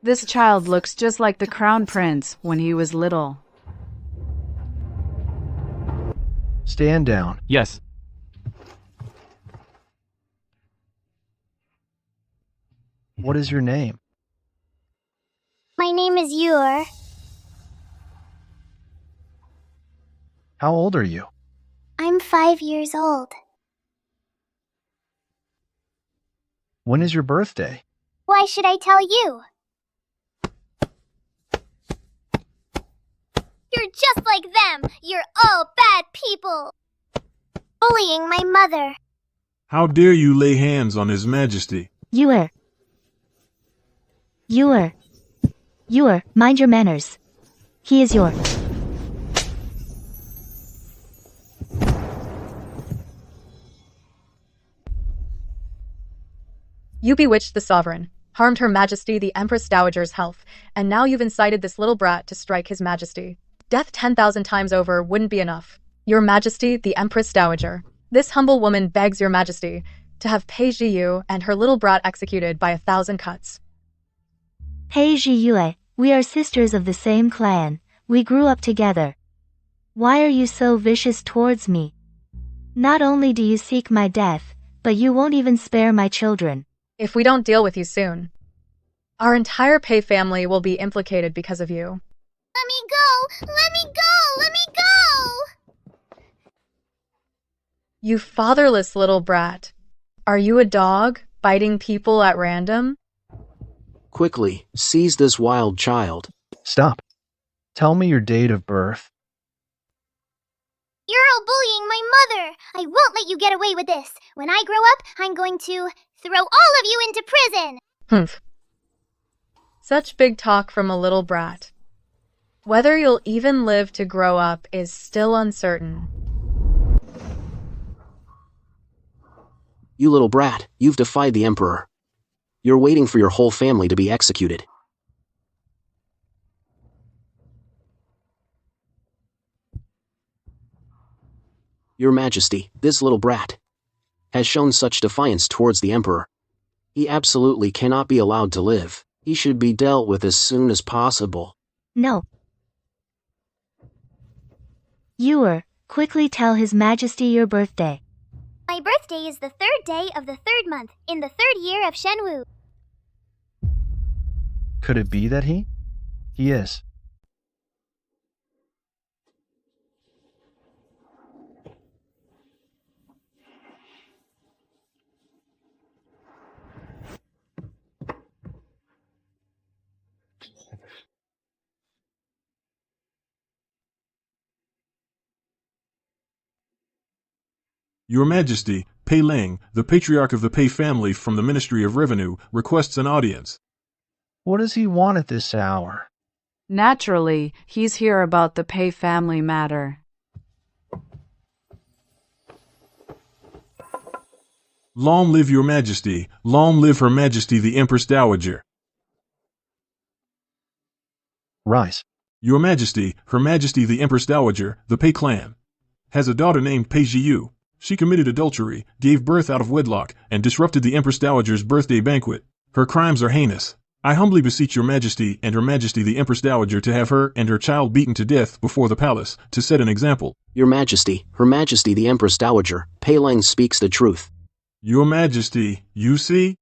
This child looks just like the crown prince when he was little. Stand down. Yes. What is your name? My name is Yor. How old are you? I'm 5 years old. When is your birthday? Why should I tell you? You're just like them. You're all bad people. Bullying my mother. How dare you lay hands on His Majesty? You're, mind your manners. He is your. You bewitched the sovereign, harmed Her Majesty the Empress Dowager's health, and now you've incited this little brat to strike His Majesty. Death 10,000 times over wouldn't be enough. Your Majesty the Empress Dowager, this humble woman begs Your Majesty to have Pei Jiyu and her little brat executed by 1,000 cuts. Hey Jiyue, we are sisters of the same clan. We grew up together. Why are you so vicious towards me? Not only do you seek my death, but you won't even spare my children. If we don't deal with you soon, our entire Pei family will be implicated because of you. Let me go! Let me go! Let me go! You fatherless little brat. Are you a dog, biting people at random? Quickly, seize this wild child. Stop. Tell me your date of birth. You're all bullying my mother! I won't let you get away with this! When I grow up, I'm going to throw all of you into prison! Humph. Such big talk from a little brat. Whether you'll even live to grow up is still uncertain. You little brat, you've defied the Emperor. You're waiting for your whole family to be executed. Your Majesty, this little brat has shown such defiance towards the Emperor. He absolutely cannot be allowed to live. He should be dealt with as soon as possible. No. Yuer, quickly tell His Majesty your birthday. My birthday is the 3rd day of the 3rd month, in the 3rd year of Shenwu. Could it be that he is? Your Majesty, Pei Ling, the patriarch of the Pei family from the Ministry of Revenue, requests an audience. What does he want at this hour? Naturally, he's here about the Pei family matter. Long live your Majesty, long live Her Majesty the Empress Dowager. Rise. Your Majesty, Her Majesty the Empress Dowager, the Pei clan, has a daughter named Pei Jiyu. She committed adultery, gave birth out of wedlock, and disrupted the Empress Dowager's birthday banquet. Her crimes are heinous. I humbly beseech your Majesty and Her Majesty the Empress Dowager to have her and her child beaten to death before the palace, to set an example. Your Majesty, Her Majesty the Empress Dowager, Pei Ling speaks the truth. Your Majesty, you see?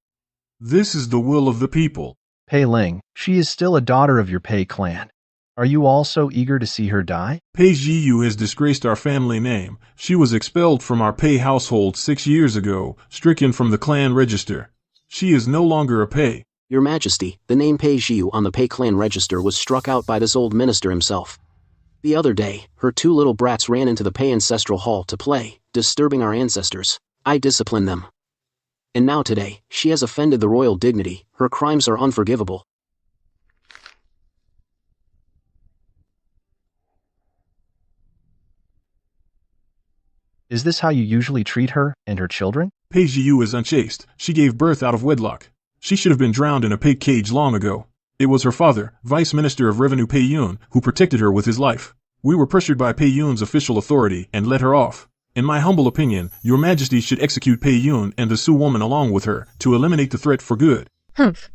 This is the will of the people. Pei Ling, she is still a daughter of your Pei clan. Are you also eager to see her die? Pei Jiyu has disgraced our family name. She was expelled from our Pei household 6 years ago, stricken from the clan register. She is no longer a Pei. Your Majesty, the name Pei Jiu on the Pei clan register was struck out by this old minister himself. The other day, her 2 little brats ran into the Pei ancestral hall to play, disturbing our ancestors. I disciplined them. And now today, she has offended the royal dignity. Her crimes are unforgivable. Is this how you usually treat her and her children? Pei Jiyu is unchaste. She gave birth out of wedlock. She should have been drowned in a pig cage long ago. It was her father, Vice Minister of Revenue Pei Yun, who protected her with his life. We were pressured by Pei Yun's official authority and let her off. In my humble opinion, your Majesty should execute Pei Yun and the Su woman along with her, to eliminate the threat for good. Humph.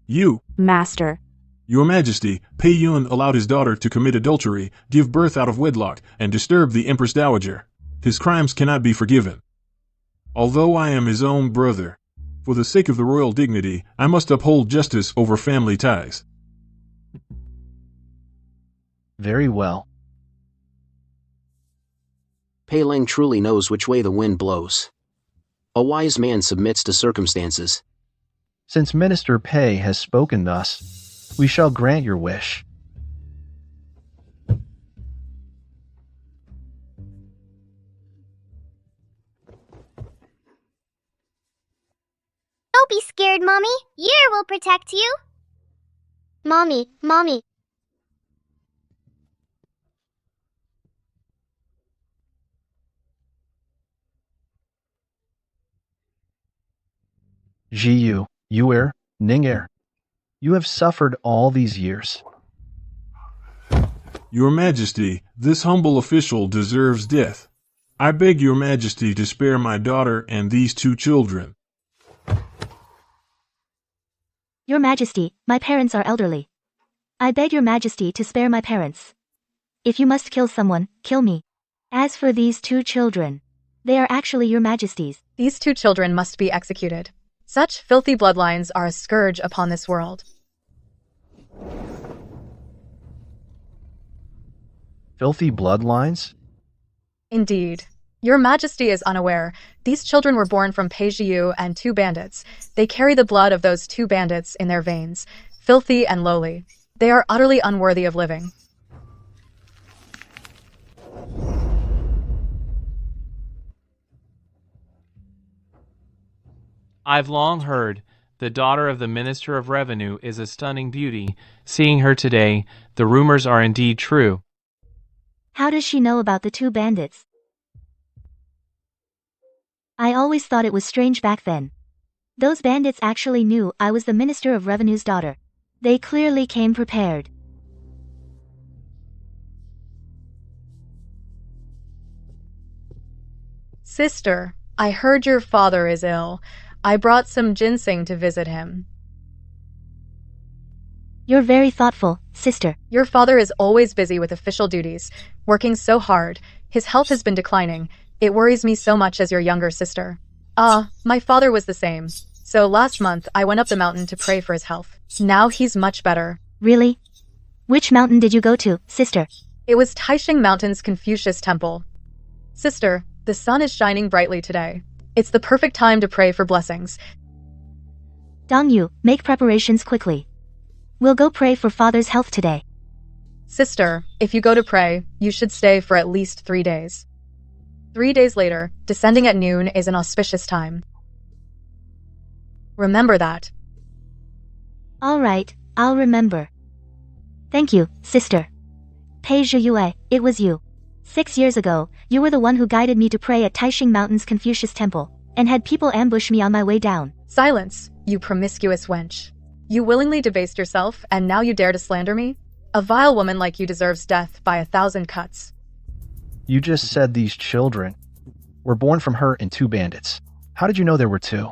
You, Master. Your Majesty, Pei Yun allowed his daughter to commit adultery, give birth out of wedlock, and disturb the Empress Dowager. His crimes cannot be forgiven. Although I am his own brother, for the sake of the royal dignity, I must uphold justice over family ties. Very well. Pei Ling truly knows which way the wind blows. A wise man submits to circumstances. Since Minister Pei has spoken thus, we shall grant your wish. Don't be scared, Mommy. Yer will protect you. Mommy, Mommy. Jiyu, Yuer, Ninger. You have suffered all these years. Your Majesty, this humble official deserves death. I beg your majesty to spare my daughter and these two children. Your Majesty, my parents are elderly. I beg your Majesty to spare my parents. If you must kill someone, kill me. As for these two children, they are actually your Majesty's. These two children must be executed. Such filthy bloodlines are a scourge upon this world. Filthy bloodlines? Indeed. Your Majesty is unaware. These children were born from Peijiu and two bandits. They carry the blood of those two bandits in their veins, filthy and lowly. They are utterly unworthy of living. I've long heard the daughter of the Minister of Revenue is a stunning beauty. Seeing her today, the rumors are indeed true. How does she know about the two bandits? I always thought it was strange back then. Those bandits actually knew I was the Minister of Revenue's daughter. They clearly came prepared. Sister, I heard your father is ill. I brought some ginseng to visit him. You're very thoughtful, sister. Your father is always busy with official duties, working so hard. His health has been declining. It worries me so much as your younger sister. My father was the same. So last month, I went up the mountain to pray for his health. Now he's much better. Really? Which mountain did you go to, sister? It was Taisheng Mountain's Confucius Temple. Sister, the sun is shining brightly today. It's the perfect time to pray for blessings. Dongyu, make preparations quickly. We'll go pray for father's health today. Sister, if you go to pray, you should stay for at least 3 days. 3 days later, descending at noon is an auspicious time. Remember that. All right, I'll remember. Thank you, sister. Pei Zhiyue, it was you. 6 years ago, you were the one who guided me to pray at Taisheng Mountain's Confucius Temple, and had people ambush me on my way down. Silence, you promiscuous wench. You willingly debased yourself, and now you dare to slander me? A vile woman like you deserves death by 1,000 cuts. You just said these children were born from her and two bandits. How did you know there were two?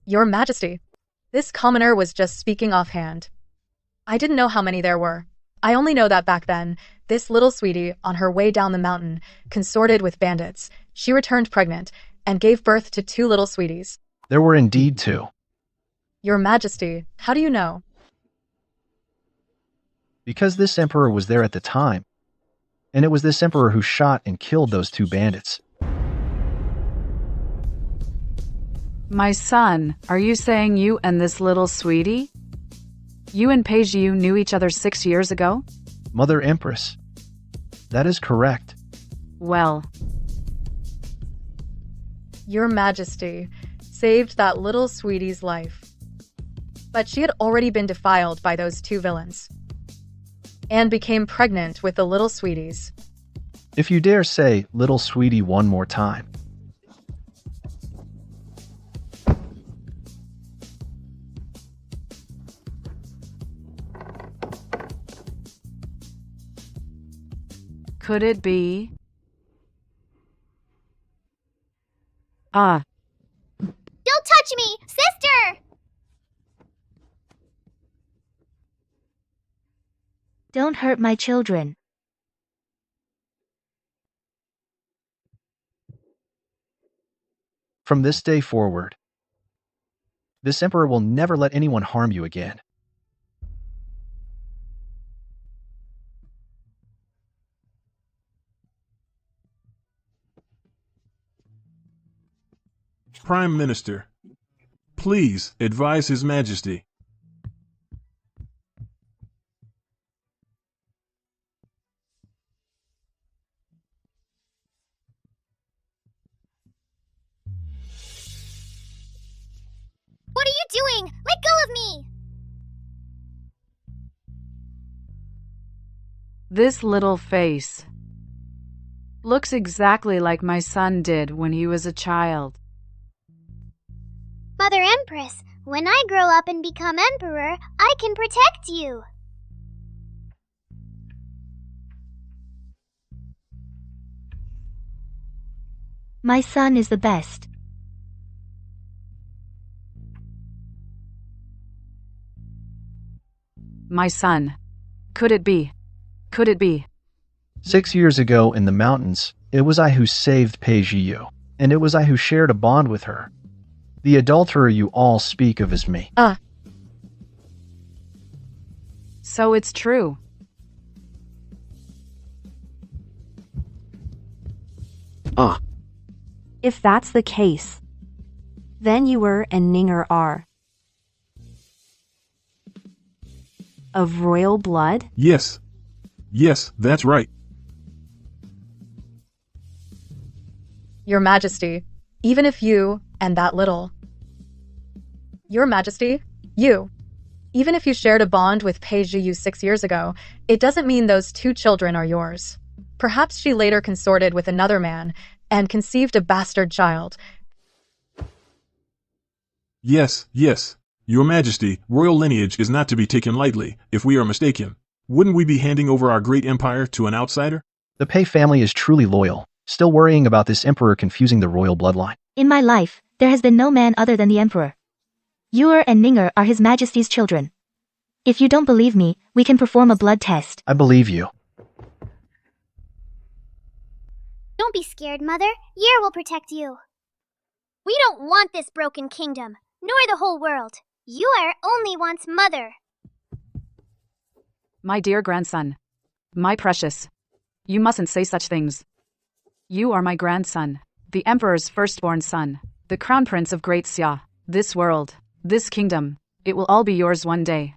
Your Majesty, this commoner was just speaking offhand. I didn't know how many there were. I only know that back then, this little sweetie, on her way down the mountain, consorted with bandits. She returned pregnant, and gave birth to 2 little sweeties. There were indeed two. Your Majesty, how do you know? Because this emperor was there at the time. And it was this emperor who shot and killed those two bandits. My son, are you saying you and this little sweetie? You and Peijiu knew each other 6 years ago? Mother Empress. That is correct. Well, Your Majesty saved that little sweetie's life. But she had already been defiled by those 2 villains, and became pregnant with the little sweeties. If you dare say little sweetie one more time. could it be? Don't touch me, sister! Don't hurt my children. From this day forward, this emperor will never let anyone harm you again. Prime Minister, please advise His Majesty. What are you doing? Let go of me! This little face looks exactly like my son did when he was a child. Mother Empress, when I grow up and become emperor, I can protect you. My son is the best. My son. Could it be? Could it be? 6 years ago in the mountains, it was I who saved Pei Jiyu, and it was I who shared a bond with her. The adulterer you all speak of is me. So it's true. If that's the case, then Yuer and Ninger are of royal blood? Yes. Yes, that's right. Your Majesty, even if you and that little. Your Majesty, you. Even if you shared a bond with Pei Jiyu 6 years ago, it doesn't mean those 2 children are yours. Perhaps she later consorted with another man and conceived a bastard child. Yes, yes. Your Majesty, royal lineage is not to be taken lightly. If we are mistaken, wouldn't we be handing over our great empire to an outsider? The Pei family is truly loyal, still worrying about this emperor confusing the royal bloodline. In my life, there has been no man other than the emperor. Yuer and Ninger are His Majesty's children. If you don't believe me, we can perform a blood test. I believe you. Don't be scared, Mother. Yer will protect you. We don't want this broken kingdom, nor the whole world. Yer only wants Mother. My dear grandson. My precious. You mustn't say such things. You are my grandson, the Emperor's firstborn son, the Crown Prince of Great Xia. This world, this kingdom, it will all be yours one day.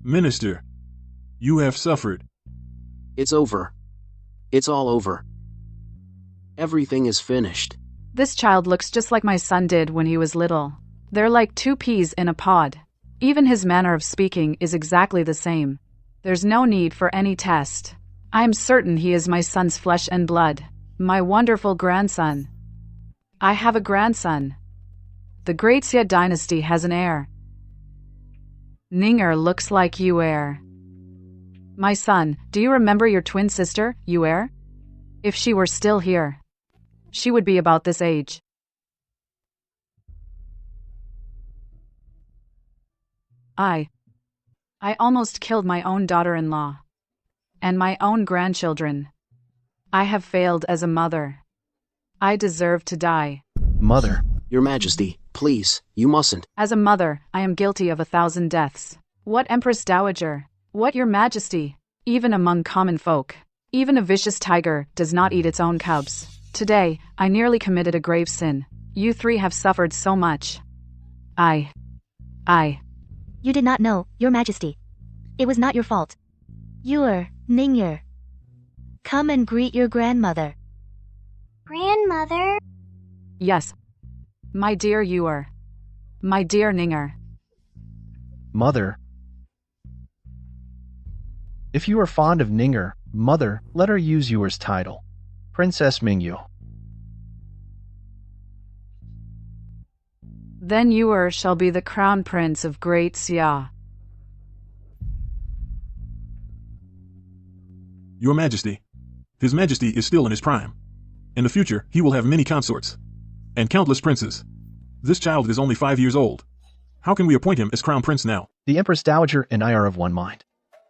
Minister, you have suffered. It's over. It's all over. Everything is finished. This child looks just like my son did when he was little. They're like 2 peas in a pod. Even his manner of speaking is exactly the same. There's no need for any test. I am certain he is my son's flesh and blood. My wonderful grandson. I have a grandson. The Great Xia dynasty has an heir. Ninger looks like Yuer. My son, do you remember your twin sister, Yuer? If she were still here, she would be about this age. I almost killed my own daughter-in-law. And my own grandchildren. I have failed as a mother. I deserve to die. Mother. Your Majesty, please, you mustn't. As a mother, I am guilty of 1,000 deaths. What Empress Dowager? What Your Majesty? Even among common folk, even a vicious tiger does not eat its own cubs. Today, I nearly committed a grave sin. You 3 have suffered so much. You did not know, Your Majesty. It was not your fault. Yuer, Ninger. Come and greet your grandmother. Grandmother? Yes. My dear Yuer. My dear Ninger. Mother. If you are fond of Ninger, Mother, let her use Yuer's title. Princess Mingyu. Then Yuer shall be the Crown Prince of Great Xia. Your Majesty, His Majesty is still in his prime. In the future, he will have many consorts and countless princes. This child is only 5 years old. How can we appoint him as Crown Prince now? The Empress Dowager and I are of one mind.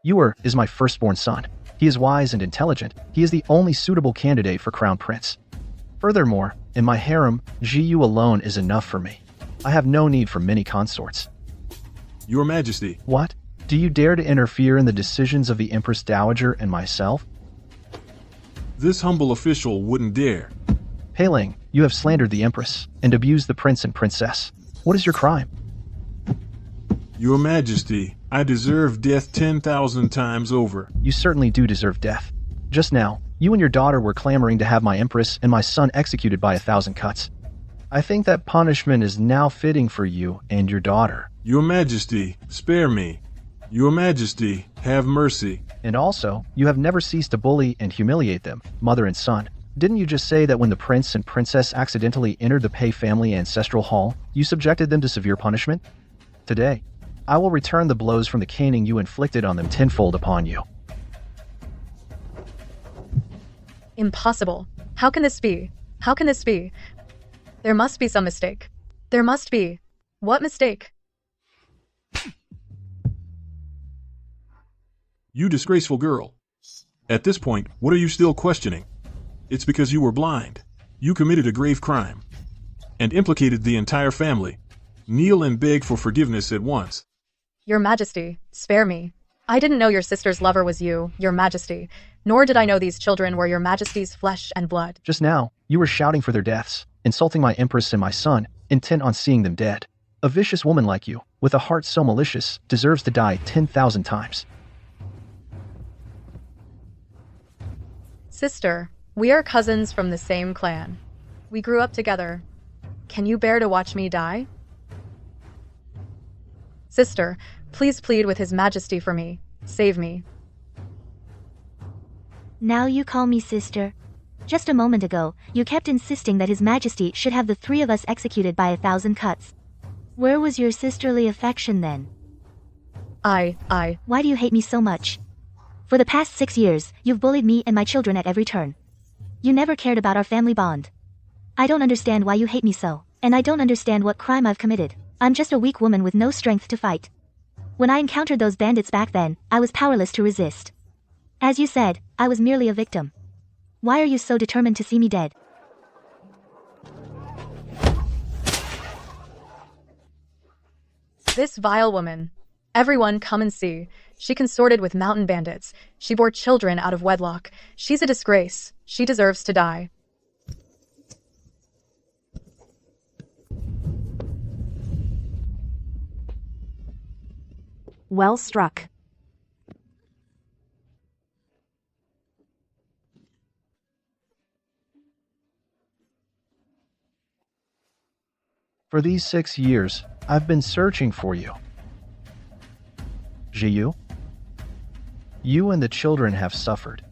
Yuer is my firstborn son. He is wise and intelligent. He is the only suitable candidate for Crown Prince. Furthermore, in my harem, Jiyu alone is enough for me. I have no need for many consorts. Your Majesty. What? Do you dare to interfere in the decisions of the Empress Dowager and myself? This humble official wouldn't dare. Peiling, you have slandered the Empress and abused the Prince and Princess. What is your crime? Your Majesty, I deserve death 10,000 times over. You certainly do deserve death. Just now, you and your daughter were clamoring to have my Empress and my son executed by 1,000 cuts. I think that punishment is now fitting for you and your daughter. Your Majesty, spare me. Your Majesty, have mercy. And also, you have never ceased to bully and humiliate them, mother and son. Didn't you just say that when the prince and princess accidentally entered the Pei family ancestral hall, you subjected them to severe punishment? Today, I will return the blows from the caning you inflicted on them tenfold upon you. Impossible. How can this be? How can this be? There must be some mistake. There must be. What mistake? You disgraceful girl. At this point, what are you still questioning? It's because you were blind. You committed a grave crime and implicated the entire family. Kneel and beg for forgiveness at once. Your Majesty, spare me. I didn't know your sister's lover was you, Your Majesty, nor did I know these children were Your Majesty's flesh and blood. Just now, you were shouting for their deaths, insulting my Empress and my son, intent on seeing them dead. A vicious woman like you, with a heart so malicious, deserves to die 10,000 times. Sister, we are cousins from the same clan. We grew up together. Can you bear to watch me die? Sister, please plead with His Majesty for me. Save me. Now you call me sister. Just a moment ago, you kept insisting that His Majesty should have the three of us executed by 1,000 cuts. Where was your sisterly affection then? Why do you hate me so much? For the past 6 years, you've bullied me and my children at every turn. You never cared about our family bond. I don't understand why you hate me so, and I don't understand what crime I've committed. I'm just a weak woman with no strength to fight. When I encountered those bandits back then, I was powerless to resist. As you said, I was merely a victim. Why are you so determined to see me dead? This vile woman. Everyone come and see. She consorted with mountain bandits. She bore children out of wedlock. She's a disgrace. She deserves to die. Well struck. For these 6 years, I've been searching for you. Jiyu? You and the children have suffered.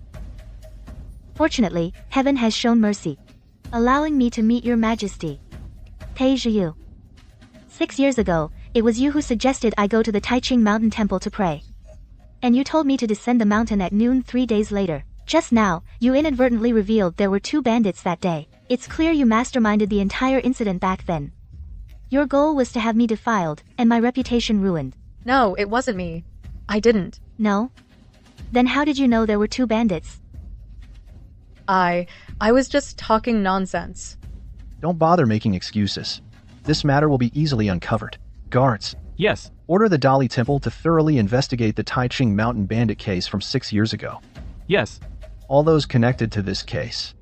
Fortunately, heaven has shown mercy, allowing me to meet Your Majesty. Pei Jiyu. 6 years ago, it was you who suggested I go to the Taiching Mountain Temple to pray. And you told me to descend the mountain at noon 3 days later. Just now, you inadvertently revealed there were 2 bandits that day. It's clear you masterminded the entire incident back then. Your goal was to have me defiled, and my reputation ruined. No, it wasn't me. I didn't. No? Then how did you know there were 2 bandits? I was just talking nonsense. Don't bother making excuses. This matter will be easily uncovered. Guards, Yes, order the Dali Temple to thoroughly investigate the Taiching Mountain Bandit case from 6 years ago. yes. All those connected to this case.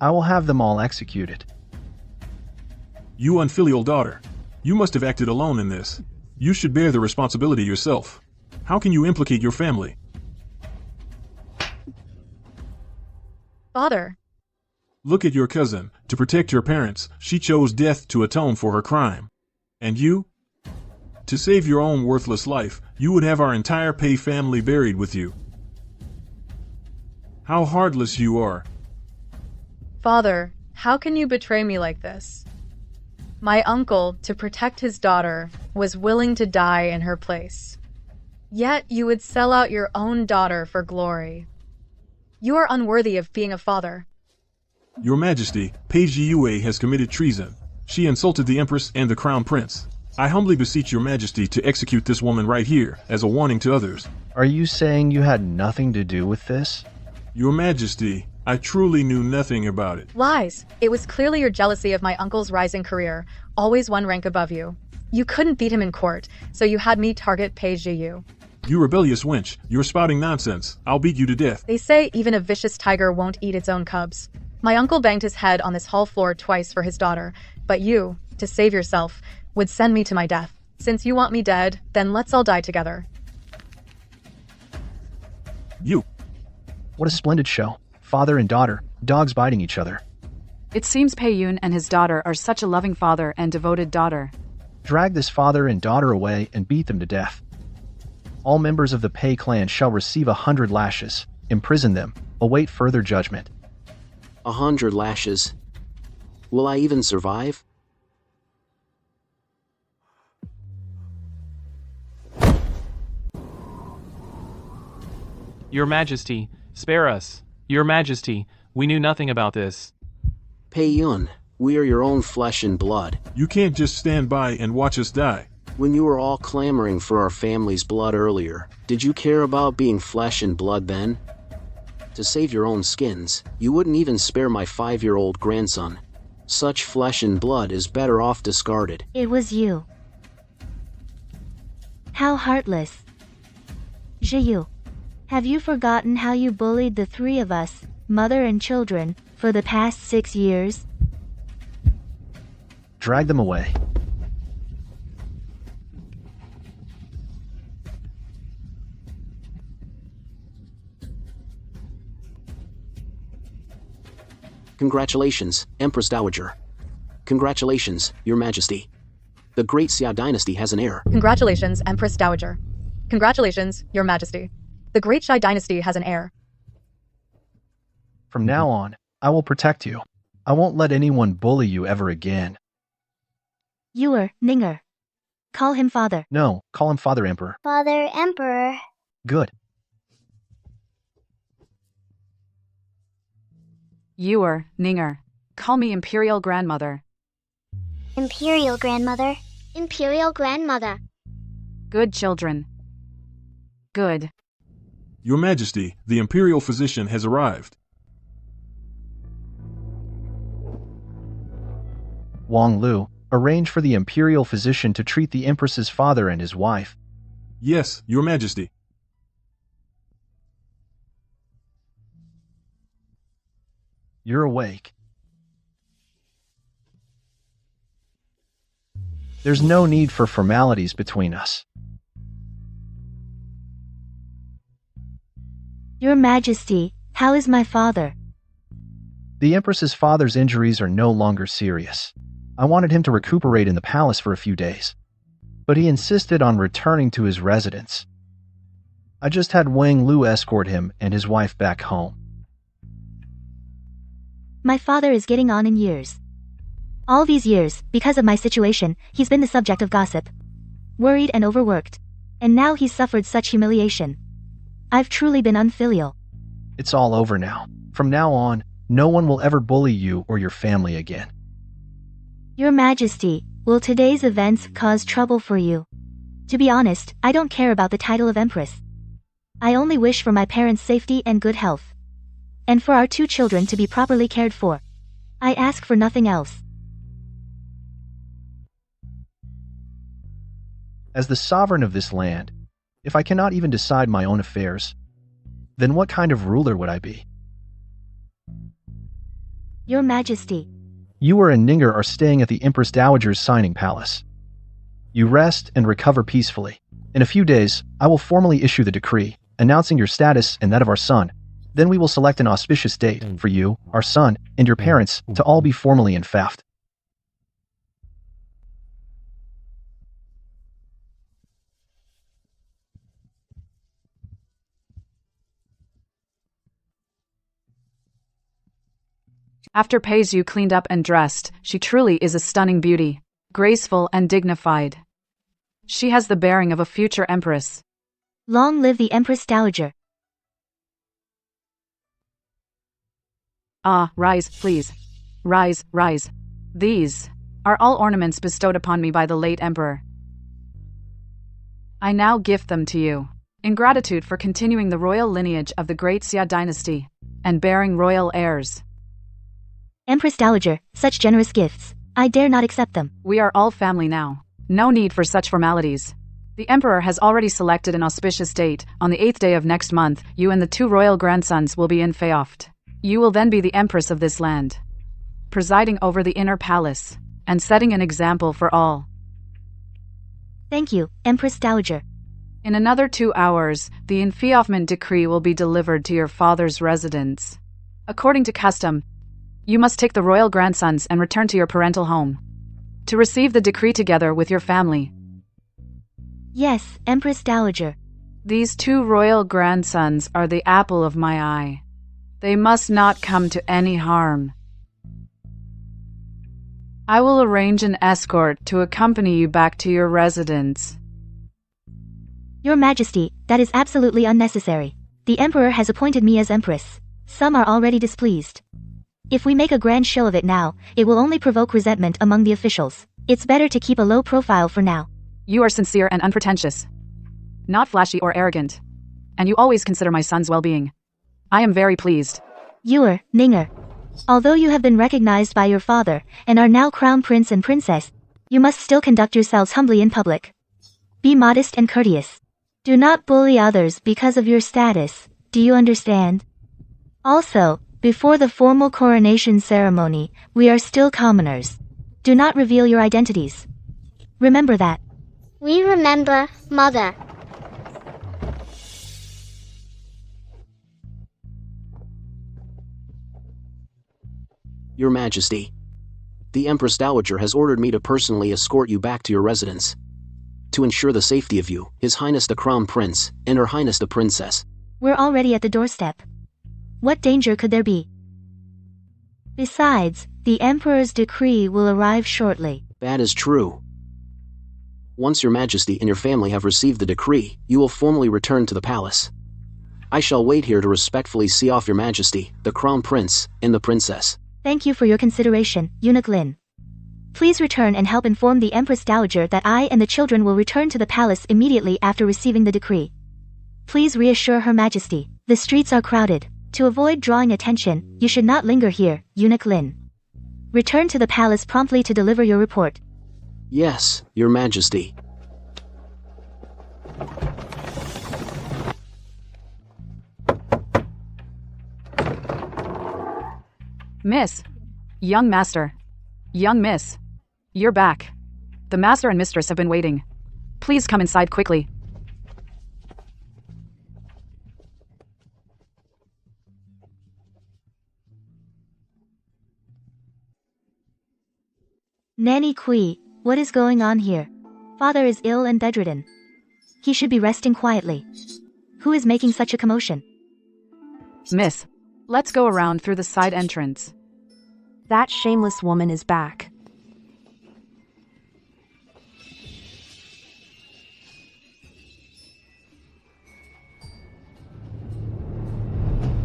I will have them all executed. You unfilial daughter. You must have acted alone in this. You should bear the responsibility yourself. How can you implicate your family? Father. Look at your cousin. To protect your parents, she chose death to atone for her crime. And you? To save your own worthless life, you would have our entire Pei family buried with you. How heartless you are. Father, how can you betray me like this? My uncle, to protect his daughter, was willing to die in her place. Yet you would sell out your own daughter for glory. You are unworthy of being a father. Your Majesty, Pei Jiyu has committed treason. She insulted the Empress and the Crown Prince. I humbly beseech Your Majesty to execute this woman right here, as a warning to others. Are you saying you had nothing to do with this? Your Majesty, I truly knew nothing about it. Lies. It was clearly your jealousy of my uncle's rising career, always one rank above you. You couldn't beat him in court, so you had me target Pei Jiyu. You rebellious wench, you're spouting nonsense. I'll beat you to death. They say even a vicious tiger won't eat its own cubs. My uncle banged his head on this hall floor twice for his daughter, but you, to save yourself, would send me to my death. Since you want me dead, then let's all die together. You. What a splendid show. Father and daughter, dogs biting each other. It seems Pei Yun and his daughter are such a loving father and devoted daughter. Drag this father and daughter away and beat them to death. All members of the Pei clan shall receive 100 lashes. Imprison them. Await further judgment. 100 lashes. Will I even survive? Your Majesty, spare us. Your Majesty, we knew nothing about this. Pei Yun, we are your own flesh and blood. You can't just stand by and watch us die. When you were all clamoring for our family's blood earlier, did you care about being flesh and blood then? To save your own skins, you wouldn't even spare my 5-year-old grandson. Such flesh and blood is better off discarded. It was you. How heartless. Zhiyu, have you forgotten how you bullied the three of us, mother and children, for the past 6 years? Drag them away. Congratulations, Empress Dowager. Congratulations, Your Majesty. The Great Xia dynasty has an heir. Congratulations, Empress Dowager. Congratulations, Your Majesty. The Great Xia dynasty has an heir. From now on, I will protect you. I won't let anyone bully you ever again. Yuer, Ninger. Call him father. No, call him Father Emperor. Father Emperor. Good. Yuer, Ninger. Call me Imperial Grandmother. Imperial Grandmother. Imperial Grandmother. Good children. Good. Your Majesty, the Imperial physician has arrived. Wang Lu, arrange for the Imperial physician to treat the Empress's father and his wife. Yes, Your Majesty. You're awake. There's no need for formalities between us. Your Majesty, how is my father? The Empress's father's injuries are no longer serious. I wanted him to recuperate in the palace for a few days, but he insisted on returning to his residence. I just had Wang Lu escort him and his wife back home. My father is getting on in years. All these years, because of my situation, he's been the subject of gossip. Worried and overworked. And now he's suffered such humiliation. I've truly been unfilial. It's all over now. From now on, no one will ever bully you or your family again. Your Majesty, will today's events cause trouble for you? To be honest, I don't care about the title of Empress. I only wish for my parents' safety and good health. And for our 2 children to be properly cared for. I ask for nothing else. As the sovereign of this land, if I cannot even decide my own affairs, then what kind of ruler would I be? Your Majesty. Yuer and Ninger are staying at the Empress Dowager's signing palace. You rest and recover peacefully. In a few days, I will formally issue the decree, announcing your status and that of our son. Then we will select an auspicious date for you, our son, and your parents to all be formally enfeoffed. After Peizu cleaned up and dressed, she truly is a stunning beauty, graceful and dignified. She has the bearing of a future empress. Long live the Empress Dowager. Ah, rise, please. Rise, rise. These are all ornaments bestowed upon me by the late emperor. I now gift them to you, in gratitude for continuing the royal lineage of the Great Xia dynasty, and bearing royal heirs. Empress Dowager, such generous gifts. I dare not accept them. We are all family now. No need for such formalities. The emperor has already selected an auspicious date. On the 8th day of next month, you and the 2 royal grandsons will be enfeoffed. You will then be the empress of this land, presiding over the inner palace, and setting an example for all. Thank you, Empress Dowager. In another 2 hours, the enfeoffment decree will be delivered to your father's residence. According to custom, you must take the royal grandsons and return to your parental home, to receive the decree together with your family. Yes, Empress Dowager. These 2 royal grandsons are the apple of my eye. They must not come to any harm. I will arrange an escort to accompany you back to your residence. Your Majesty, that is absolutely unnecessary. The Emperor has appointed me as Empress. Some are already displeased. If we make a grand show of it now, it will only provoke resentment among the officials. It's better to keep a low profile for now. You are sincere and unpretentious, not flashy or arrogant, and you always consider my son's well-being. I am very pleased. You're, Ninger. Although you have been recognized by your father, and are now Crown Prince and Princess, you must still conduct yourselves humbly in public. Be modest and courteous. Do not bully others because of your status, do you understand? Also, before the formal coronation ceremony, we are still commoners. Do not reveal your identities. Remember that. We remember, Mother. Your Majesty, the Empress Dowager has ordered me to personally escort you back to your residence. To ensure the safety of you, His Highness the Crown Prince, and Her Highness the Princess. We're already at the doorstep. What danger could there be? Besides, the Emperor's decree will arrive shortly. That is true. Once Your Majesty and your family have received the decree, you will formally return to the palace. I shall wait here to respectfully see off Your Majesty, the Crown Prince, and the Princess. Thank you for your consideration, Eunuch Lin. Please return and help inform the Empress Dowager that I and the children will return to the palace immediately after receiving the decree. Please reassure Her Majesty, the streets are crowded. To avoid drawing attention, you should not linger here, Eunuch Lin. Return to the palace promptly to deliver your report. Yes, Your Majesty. Miss. Young master. Young miss. You're back. The master and mistress have been waiting. Please come inside quickly. Nanny Kui, what is going on here? Father is ill and bedridden. He should be resting quietly. Who is making such a commotion? Miss, let's go around through the side entrance. That shameless woman is back.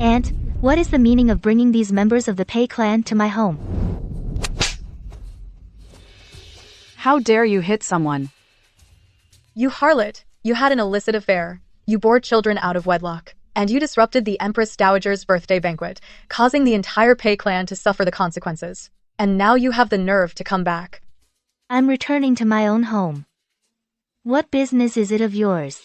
Aunt, what is the meaning of bringing these members of the Pei clan to my home? How dare you hit someone? You harlot, you had an illicit affair. You bore children out of wedlock. And you disrupted the Empress Dowager's birthday banquet, causing the entire Pei clan to suffer the consequences. And now you have the nerve to come back. I'm returning to my own home. What business is it of yours?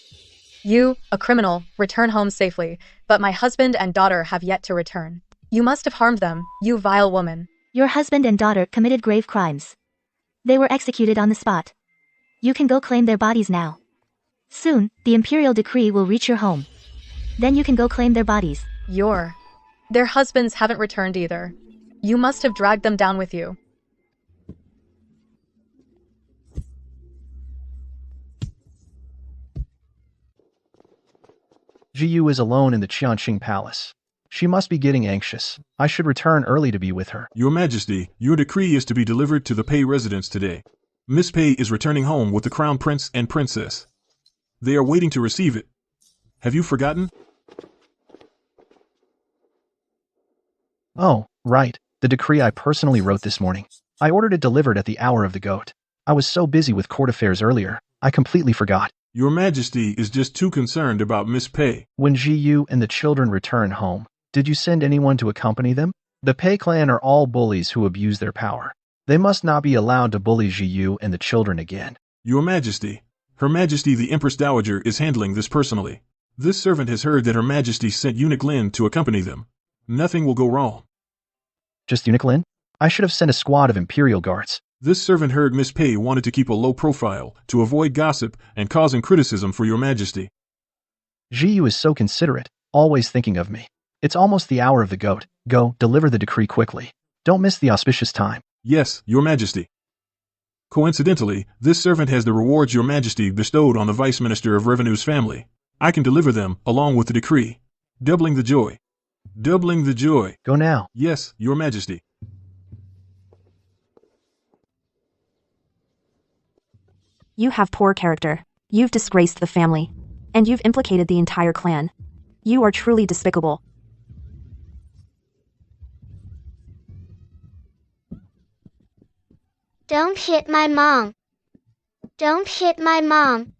You, a criminal, return home safely, but my husband and daughter have yet to return. You must have harmed them, you vile woman. Your husband and daughter committed grave crimes. They were executed on the spot. You can go claim their bodies now. Soon, the imperial decree will reach your home. Then you can go claim their bodies. Their husbands haven't returned either. You must have dragged them down with you. Jiyu is alone in the Qianqing Palace. She must be getting anxious. I should return early to be with her. Your Majesty, your decree is to be delivered to the Pei residence today. Miss Pei is returning home with the Crown Prince and Princess. They are waiting to receive it. Have you forgotten? Oh, right. The decree I personally wrote this morning. I ordered it delivered at the hour of the goat. I was so busy with court affairs earlier, I completely forgot. Your Majesty is just too concerned about Miss Pei. When Jiyu and the children return home, did you send anyone to accompany them? The Pei clan are all bullies who abuse their power. They must not be allowed to bully Jiyu and the children again. Your Majesty, Her Majesty the Empress Dowager is handling this personally. This servant has heard that Her Majesty sent Eunuch Lin to accompany them. Nothing will go wrong. Just Eunuch Lin? I should have sent a squad of Imperial Guards. This servant heard Miss Pei wanted to keep a low profile, to avoid gossip and causing criticism for Your Majesty. Jiyu is so considerate, always thinking of me. It's almost the hour of the goat. Go, deliver the decree quickly. Don't miss the auspicious time. Yes, Your Majesty. Coincidentally, this servant has the rewards Your Majesty bestowed on the Vice Minister of Revenue's family. I can deliver them, along with the decree, doubling the joy. Doubling the joy. Go now. Yes, Your Majesty. You have poor character. You've disgraced the family. And you've implicated the entire clan. You are truly despicable. Don't hit my mom. Don't hit my mom.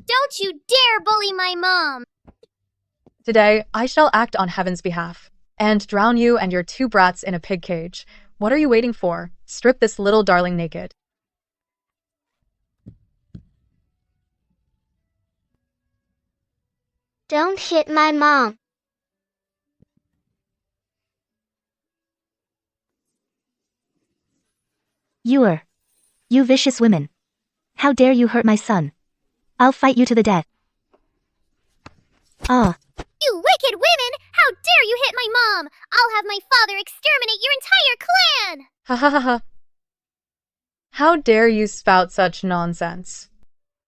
Don't you dare bully my mom! Today, I shall act on heaven's behalf and drown you and your two brats in a pig cage. What are you waiting for? Strip this little darling naked. Don't hit my mom. You vicious women. How dare you hurt my son? I'll fight you to the death. Ah. You wicked women! How dare you hit my mom! I'll have my father exterminate your entire clan! Ha ha ha ha. How dare you spout such nonsense?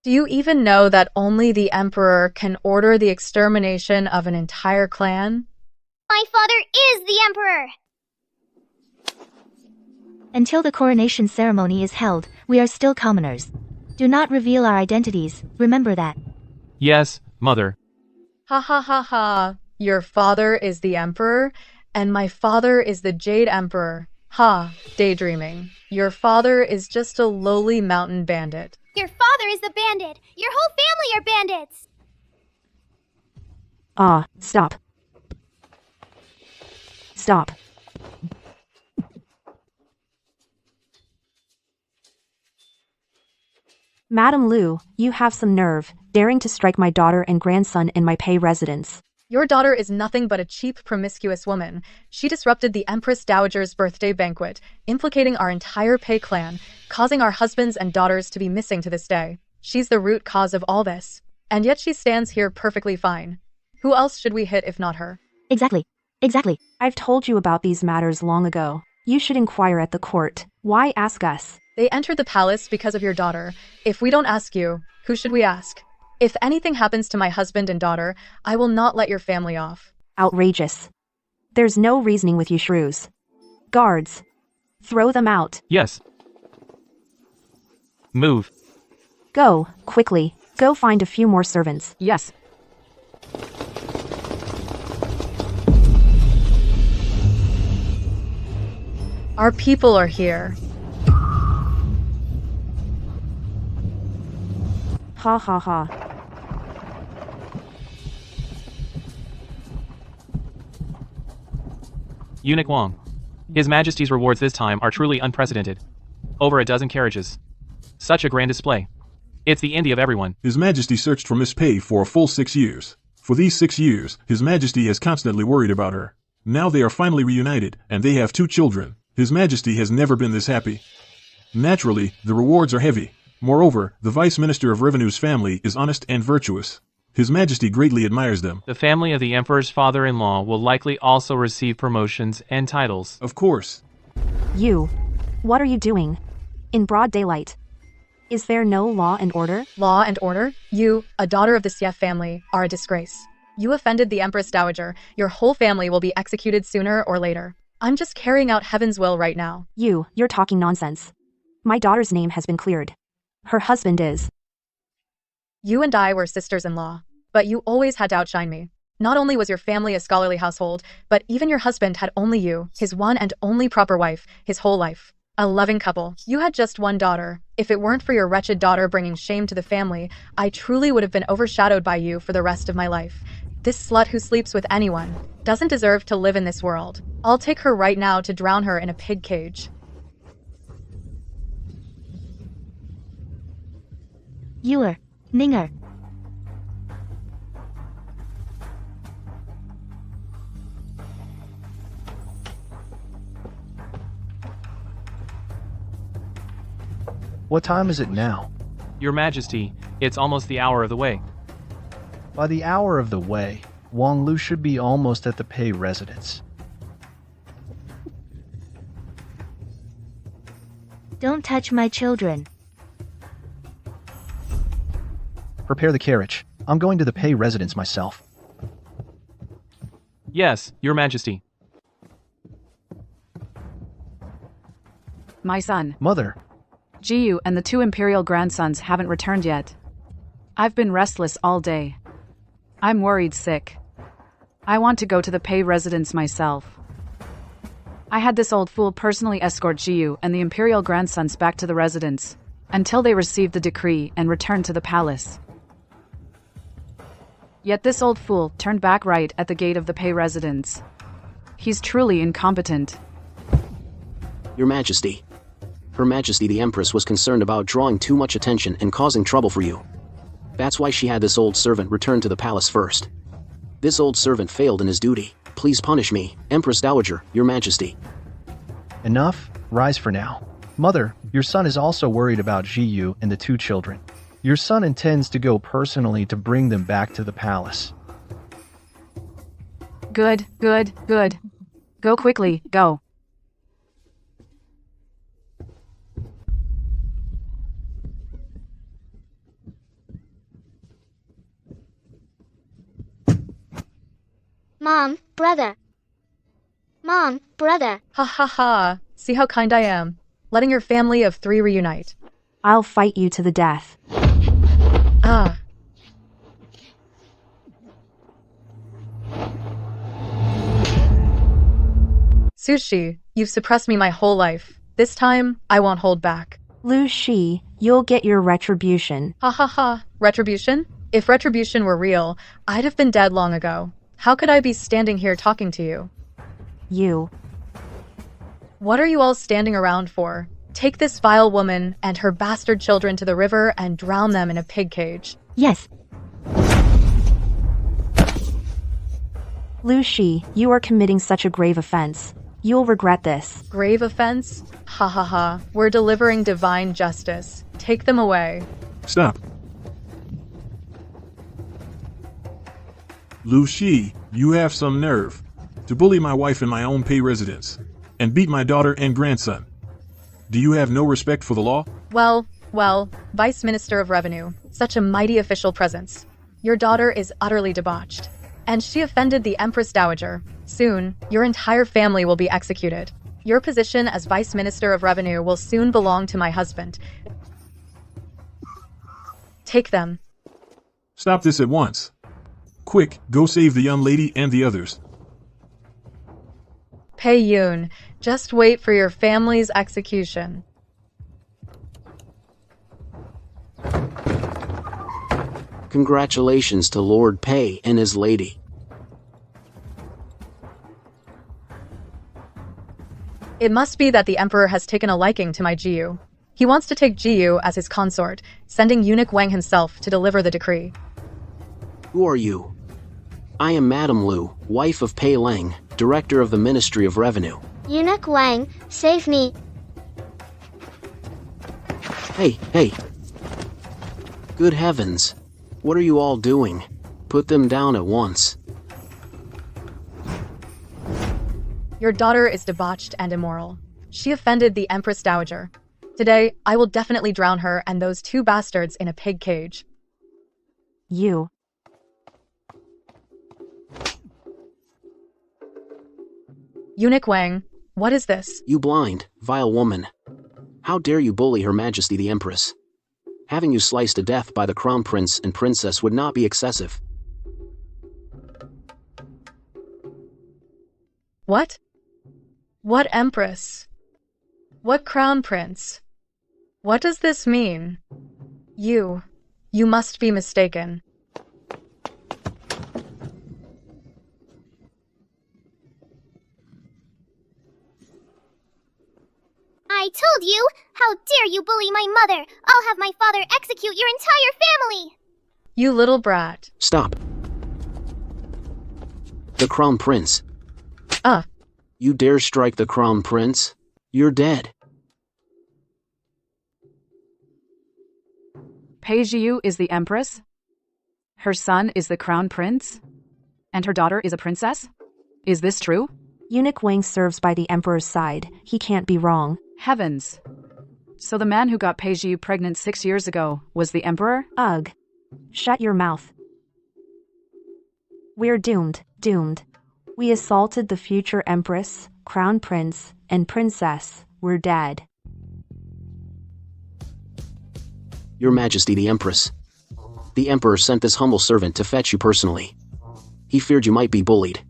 Do you even know that only the Emperor can order the extermination of an entire clan? My father is the Emperor! Until the coronation ceremony is held, we are still commoners. Do not reveal our identities, remember that. Yes, Mother. Ha ha ha ha. Your father is the Emperor, and my father is the Jade Emperor. Ha, daydreaming. Your father is just a lowly mountain bandit. Your father is the bandit! Your whole family are bandits! Ah, stop. Stop. Madam Lu, you have some nerve, daring to strike my daughter and grandson in my pay residence. Your daughter is nothing but a cheap, promiscuous woman. She disrupted the Empress Dowager's birthday banquet, implicating our entire Pei clan, causing our husbands and daughters to be missing to this day. She's the root cause of all this. And yet she stands here perfectly fine. Who else should we hit if not her? Exactly. I've told you about these matters long ago. You should inquire at the court. Why ask us? They entered the palace because of your daughter. If we don't ask you, who should we ask? If anything happens to my husband and daughter, I will not let your family off. Outrageous. There's no reasoning with you shrews. Guards. Throw them out. Yes. Move. Go, quickly. Go find a few more servants. Yes. Our people are here. Ha ha ha. Eunuch Wang. His Majesty's rewards this time are truly unprecedented. Over a dozen carriages. Such a grand display. It's the envy of everyone. His Majesty searched for Miss Pei for a full 6 years. For these 6 years, His Majesty has constantly worried about her. Now they are finally reunited, and they have 2 children. His Majesty has never been this happy. Naturally, the rewards are heavy. Moreover, the Vice Minister of Revenue's family is honest and virtuous. His Majesty greatly admires them. The family of the Emperor's father-in-law will likely also receive promotions and titles. Of course. You. What are you doing? In broad daylight. Is there no law and order? Law and order? You, a daughter of the Sief family, are a disgrace. You offended the Empress Dowager. Your whole family will be executed sooner or later. I'm just carrying out heaven's will right now. You're talking nonsense. My daughter's name has been cleared. Her husband is. You and I were sisters-in-law, but you always had to outshine me. Not only was your family a scholarly household, but even your husband had only you, his one and only proper wife, his whole life. A loving couple. You had just one daughter. If it weren't for your wretched daughter bringing shame to the family, I truly would have been overshadowed by you for the rest of my life. This slut who sleeps with anyone doesn't deserve to live in this world. I'll take her right now to drown her in a pig cage. Ninger. What time is it now? Your Majesty, it's almost the hour of the way. By the hour of the way, Wang Lu should be almost at the Pei residence. Don't touch my children. Prepare the carriage. I'm going to the Pei residence myself. Yes, Your Majesty. My son, Mother, Jiyu and the two imperial grandsons haven't returned yet. I've been restless all day. I'm worried sick. I want to go to the Pei residence myself. I had this old fool personally escort Jiyu and the imperial grandsons back to the residence, until they received the decree and returned to the palace. Yet this old fool turned back right at the gate of the Pei residence. He's truly incompetent. Your Majesty. Her Majesty the Empress was concerned about drawing too much attention and causing trouble for you. That's why she had this old servant return to the palace first. This old servant failed in his duty. Please punish me, Empress Dowager, Your Majesty. enough. Rise for now. Mother, your son is also worried about Jiyu and the two children. Your son intends to go personally to bring them back to the palace. Good, good, good. Go quickly, go. Mom, brother. Mom, brother. Ha ha ha. See how kind I am. Letting your family of 3 reunite. I'll fight you to the death. Ah. Sushi, you've suppressed me my whole life. This time, I won't hold back. Lu Shi, you'll get your retribution. Ha ha ha. Retribution? If retribution were real, I'd have been dead long ago. How could I be standing here talking to you? You. What are you all standing around for? Take this vile woman and her bastard children to the river and drown them in a pig cage. Yes. Lu Shi, you are committing such a grave offense. You'll regret this. Grave offense? Ha ha ha. We're delivering divine justice. Take them away. Stop. Lu Shi, you have some nerve to bully my wife in my own Pei residence and beat my daughter and grandson. Do you have no respect for the law? Well, Vice Minister of Revenue, such a mighty official presence. Your daughter is utterly debauched, and she offended the Empress Dowager. Soon, your entire family will be executed. Your position as Vice Minister of Revenue will soon belong to my husband. Take them. Stop this at once. Quick, go save the young lady and the others. Pei Yun, just wait for your family's execution. Congratulations to Lord Pei and his lady. It must be that the Emperor has taken a liking to my Jiyu. He wants to take Jiyu as his consort, sending Eunuch Wang himself to deliver the decree. Who are you? I am Madame Lu, wife of Pei Leng, director of the Ministry of Revenue. Eunuch Wang, save me. Hey. Good heavens. What are you all doing? Put them down at once. Your daughter is debauched and immoral. She offended the Empress Dowager. Today, I will definitely drown her and those 2 bastards in a pig cage. You. Eunuch Wang, what is this? You blind, vile woman. How dare you bully Her Majesty the Empress? Having you sliced to death by the Crown Prince and Princess would not be excessive. What? What Empress? What Crown Prince? What does this mean? You must be mistaken. I told you! How dare you bully my mother! I'll have my father execute your entire family! You little brat. Stop. The Crown Prince. You dare strike the Crown Prince? You're dead. Pei Jiyu is the Empress? Her son is the Crown Prince? And her daughter is a princess? Is this true? Eunuch Wang serves by the Emperor's side. He can't be wrong. Heavens. So the man who got Pei Jiyu pregnant 6 years ago was the Emperor? Ugh. Shut your mouth. We're doomed. We assaulted the future empress, crown prince, and princess. We're dead. Your Majesty the Empress. The Emperor sent this humble servant to fetch you personally. He feared you might be bullied.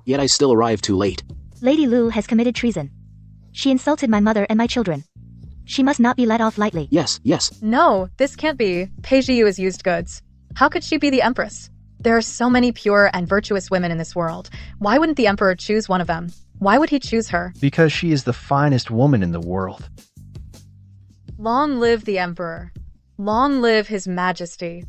Yet I still arrived too late. Lady Lu has committed treason. She insulted my mother and my children. She must not be let off lightly. Yes. No, this can't be. Pei Zhiyu is used goods. How could she be the Empress? There are so many pure and virtuous women in this world. Why wouldn't the Emperor choose one of them? Why would he choose her? Because she is the finest woman in the world. Long live the Emperor. Long live His Majesty.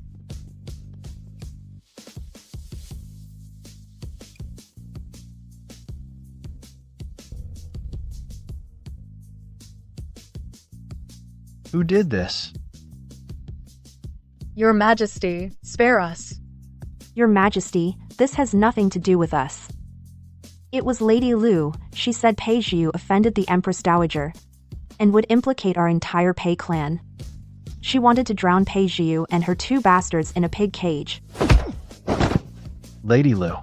Who did this? Your Majesty, spare us. Your Majesty, this has nothing to do with us. It was Lady Lu. She said Pei Zhiyu offended the Empress Dowager and would implicate our entire Pei clan. She wanted to drown Pei Zhiyu and her 2 bastards in a pig cage. Lady Lu,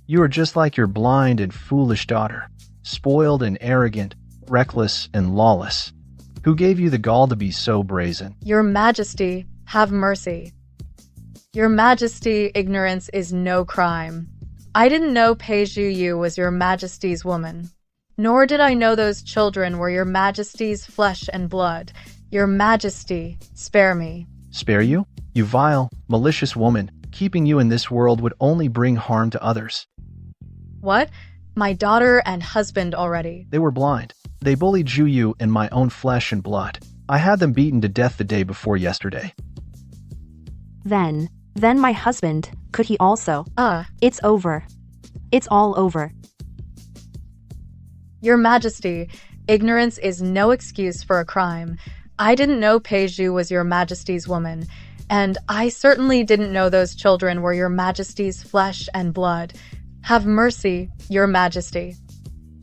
you are just like your blind and foolish daughter, spoiled and arrogant, reckless and lawless. Who gave you the gall to be so brazen? Your Majesty, have mercy. Your Majesty, ignorance is no crime. I didn't know Pei Zhiyu was your Majesty's woman. Nor did I know those children were your Majesty's flesh and blood. Your Majesty, spare me. Spare you? You vile, malicious woman. Keeping you in this world would only bring harm to others. What? My daughter and husband already. They were blind. They bullied Zhiyu in my own flesh and blood. I had them beaten to death the day before yesterday. Then my husband, could he also? It's over. It's all over. Your Majesty, ignorance is no excuse for a crime. I didn't know Pei Zhiyu was your Majesty's woman, and I certainly didn't know those children were your Majesty's flesh and blood. Have mercy, Your Majesty.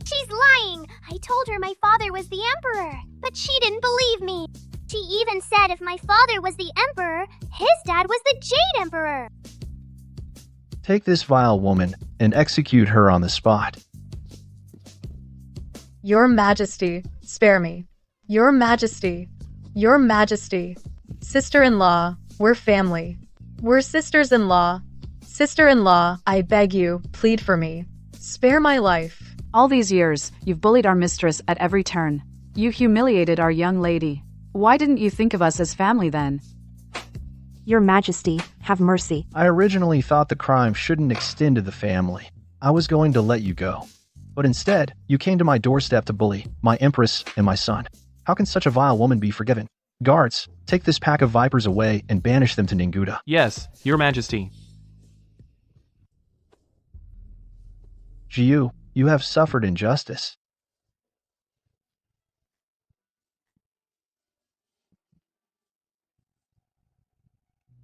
She's lying! I told her my father was the Emperor, but she didn't believe me. She even said if my father was the Emperor, his dad was the Jade Emperor. Take this vile woman and execute her on the spot. Your Majesty, spare me. Your Majesty. Your Majesty. Sister-in-law, we're family. We're sisters-in-law. Sister-in-law, I beg you, plead for me. Spare my life. All these years, you've bullied our mistress at every turn. You humiliated our young lady. Why didn't you think of us as family then? Your Majesty, have mercy. I originally thought the crime shouldn't extend to the family. I was going to let you go. But instead, you came to my doorstep to bully my Empress and my son. How can such a vile woman be forgiven? Guards, take this pack of vipers away and banish them to Ninguna. Yes, Your Majesty. Zhiyu, you have suffered injustice.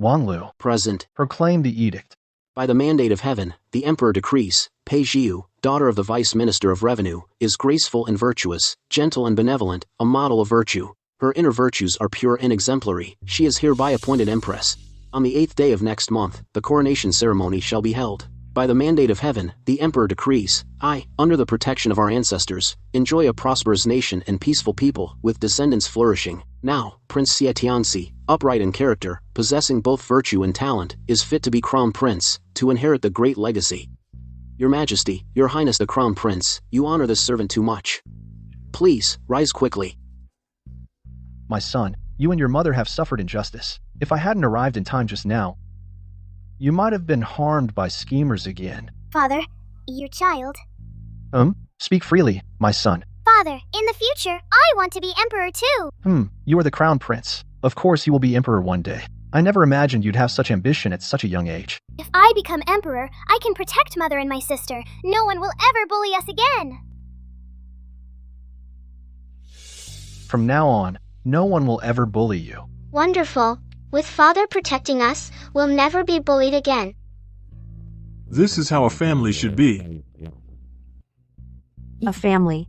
Wanglu, Present. proclaim the edict. By the mandate of heaven, the Emperor decrees, Pei Zhiyu, daughter of the Vice Minister of Revenue, is graceful and virtuous, gentle and benevolent, a model of virtue. Her inner virtues are pure and exemplary. She is hereby appointed Empress. On the 8th day of next month, the coronation ceremony shall be held. By the mandate of heaven, the Emperor decrees, I, under the protection of our ancestors, enjoy a prosperous nation and peaceful people, with descendants flourishing. Now, Prince Xie Tianxi, upright in character, possessing both virtue and talent, is fit to be crown prince, to inherit the great legacy. Your Majesty, Your Highness the Crown Prince, you honor this servant too much. Please, rise quickly. My son, you and your mother have suffered injustice. If I hadn't arrived in time just now, you might have been harmed by schemers again. Father, your child. Speak freely, my son. Father, in the future, I want to be Emperor too. You are the Crown Prince. Of course you will be Emperor one day. I never imagined you'd have such ambition at such a young age. If I become Emperor, I can protect Mother and my sister. No one will ever bully us again. From now on, no one will ever bully you. Wonderful. With Father protecting us, we'll never be bullied again. This is how a family should be. A family.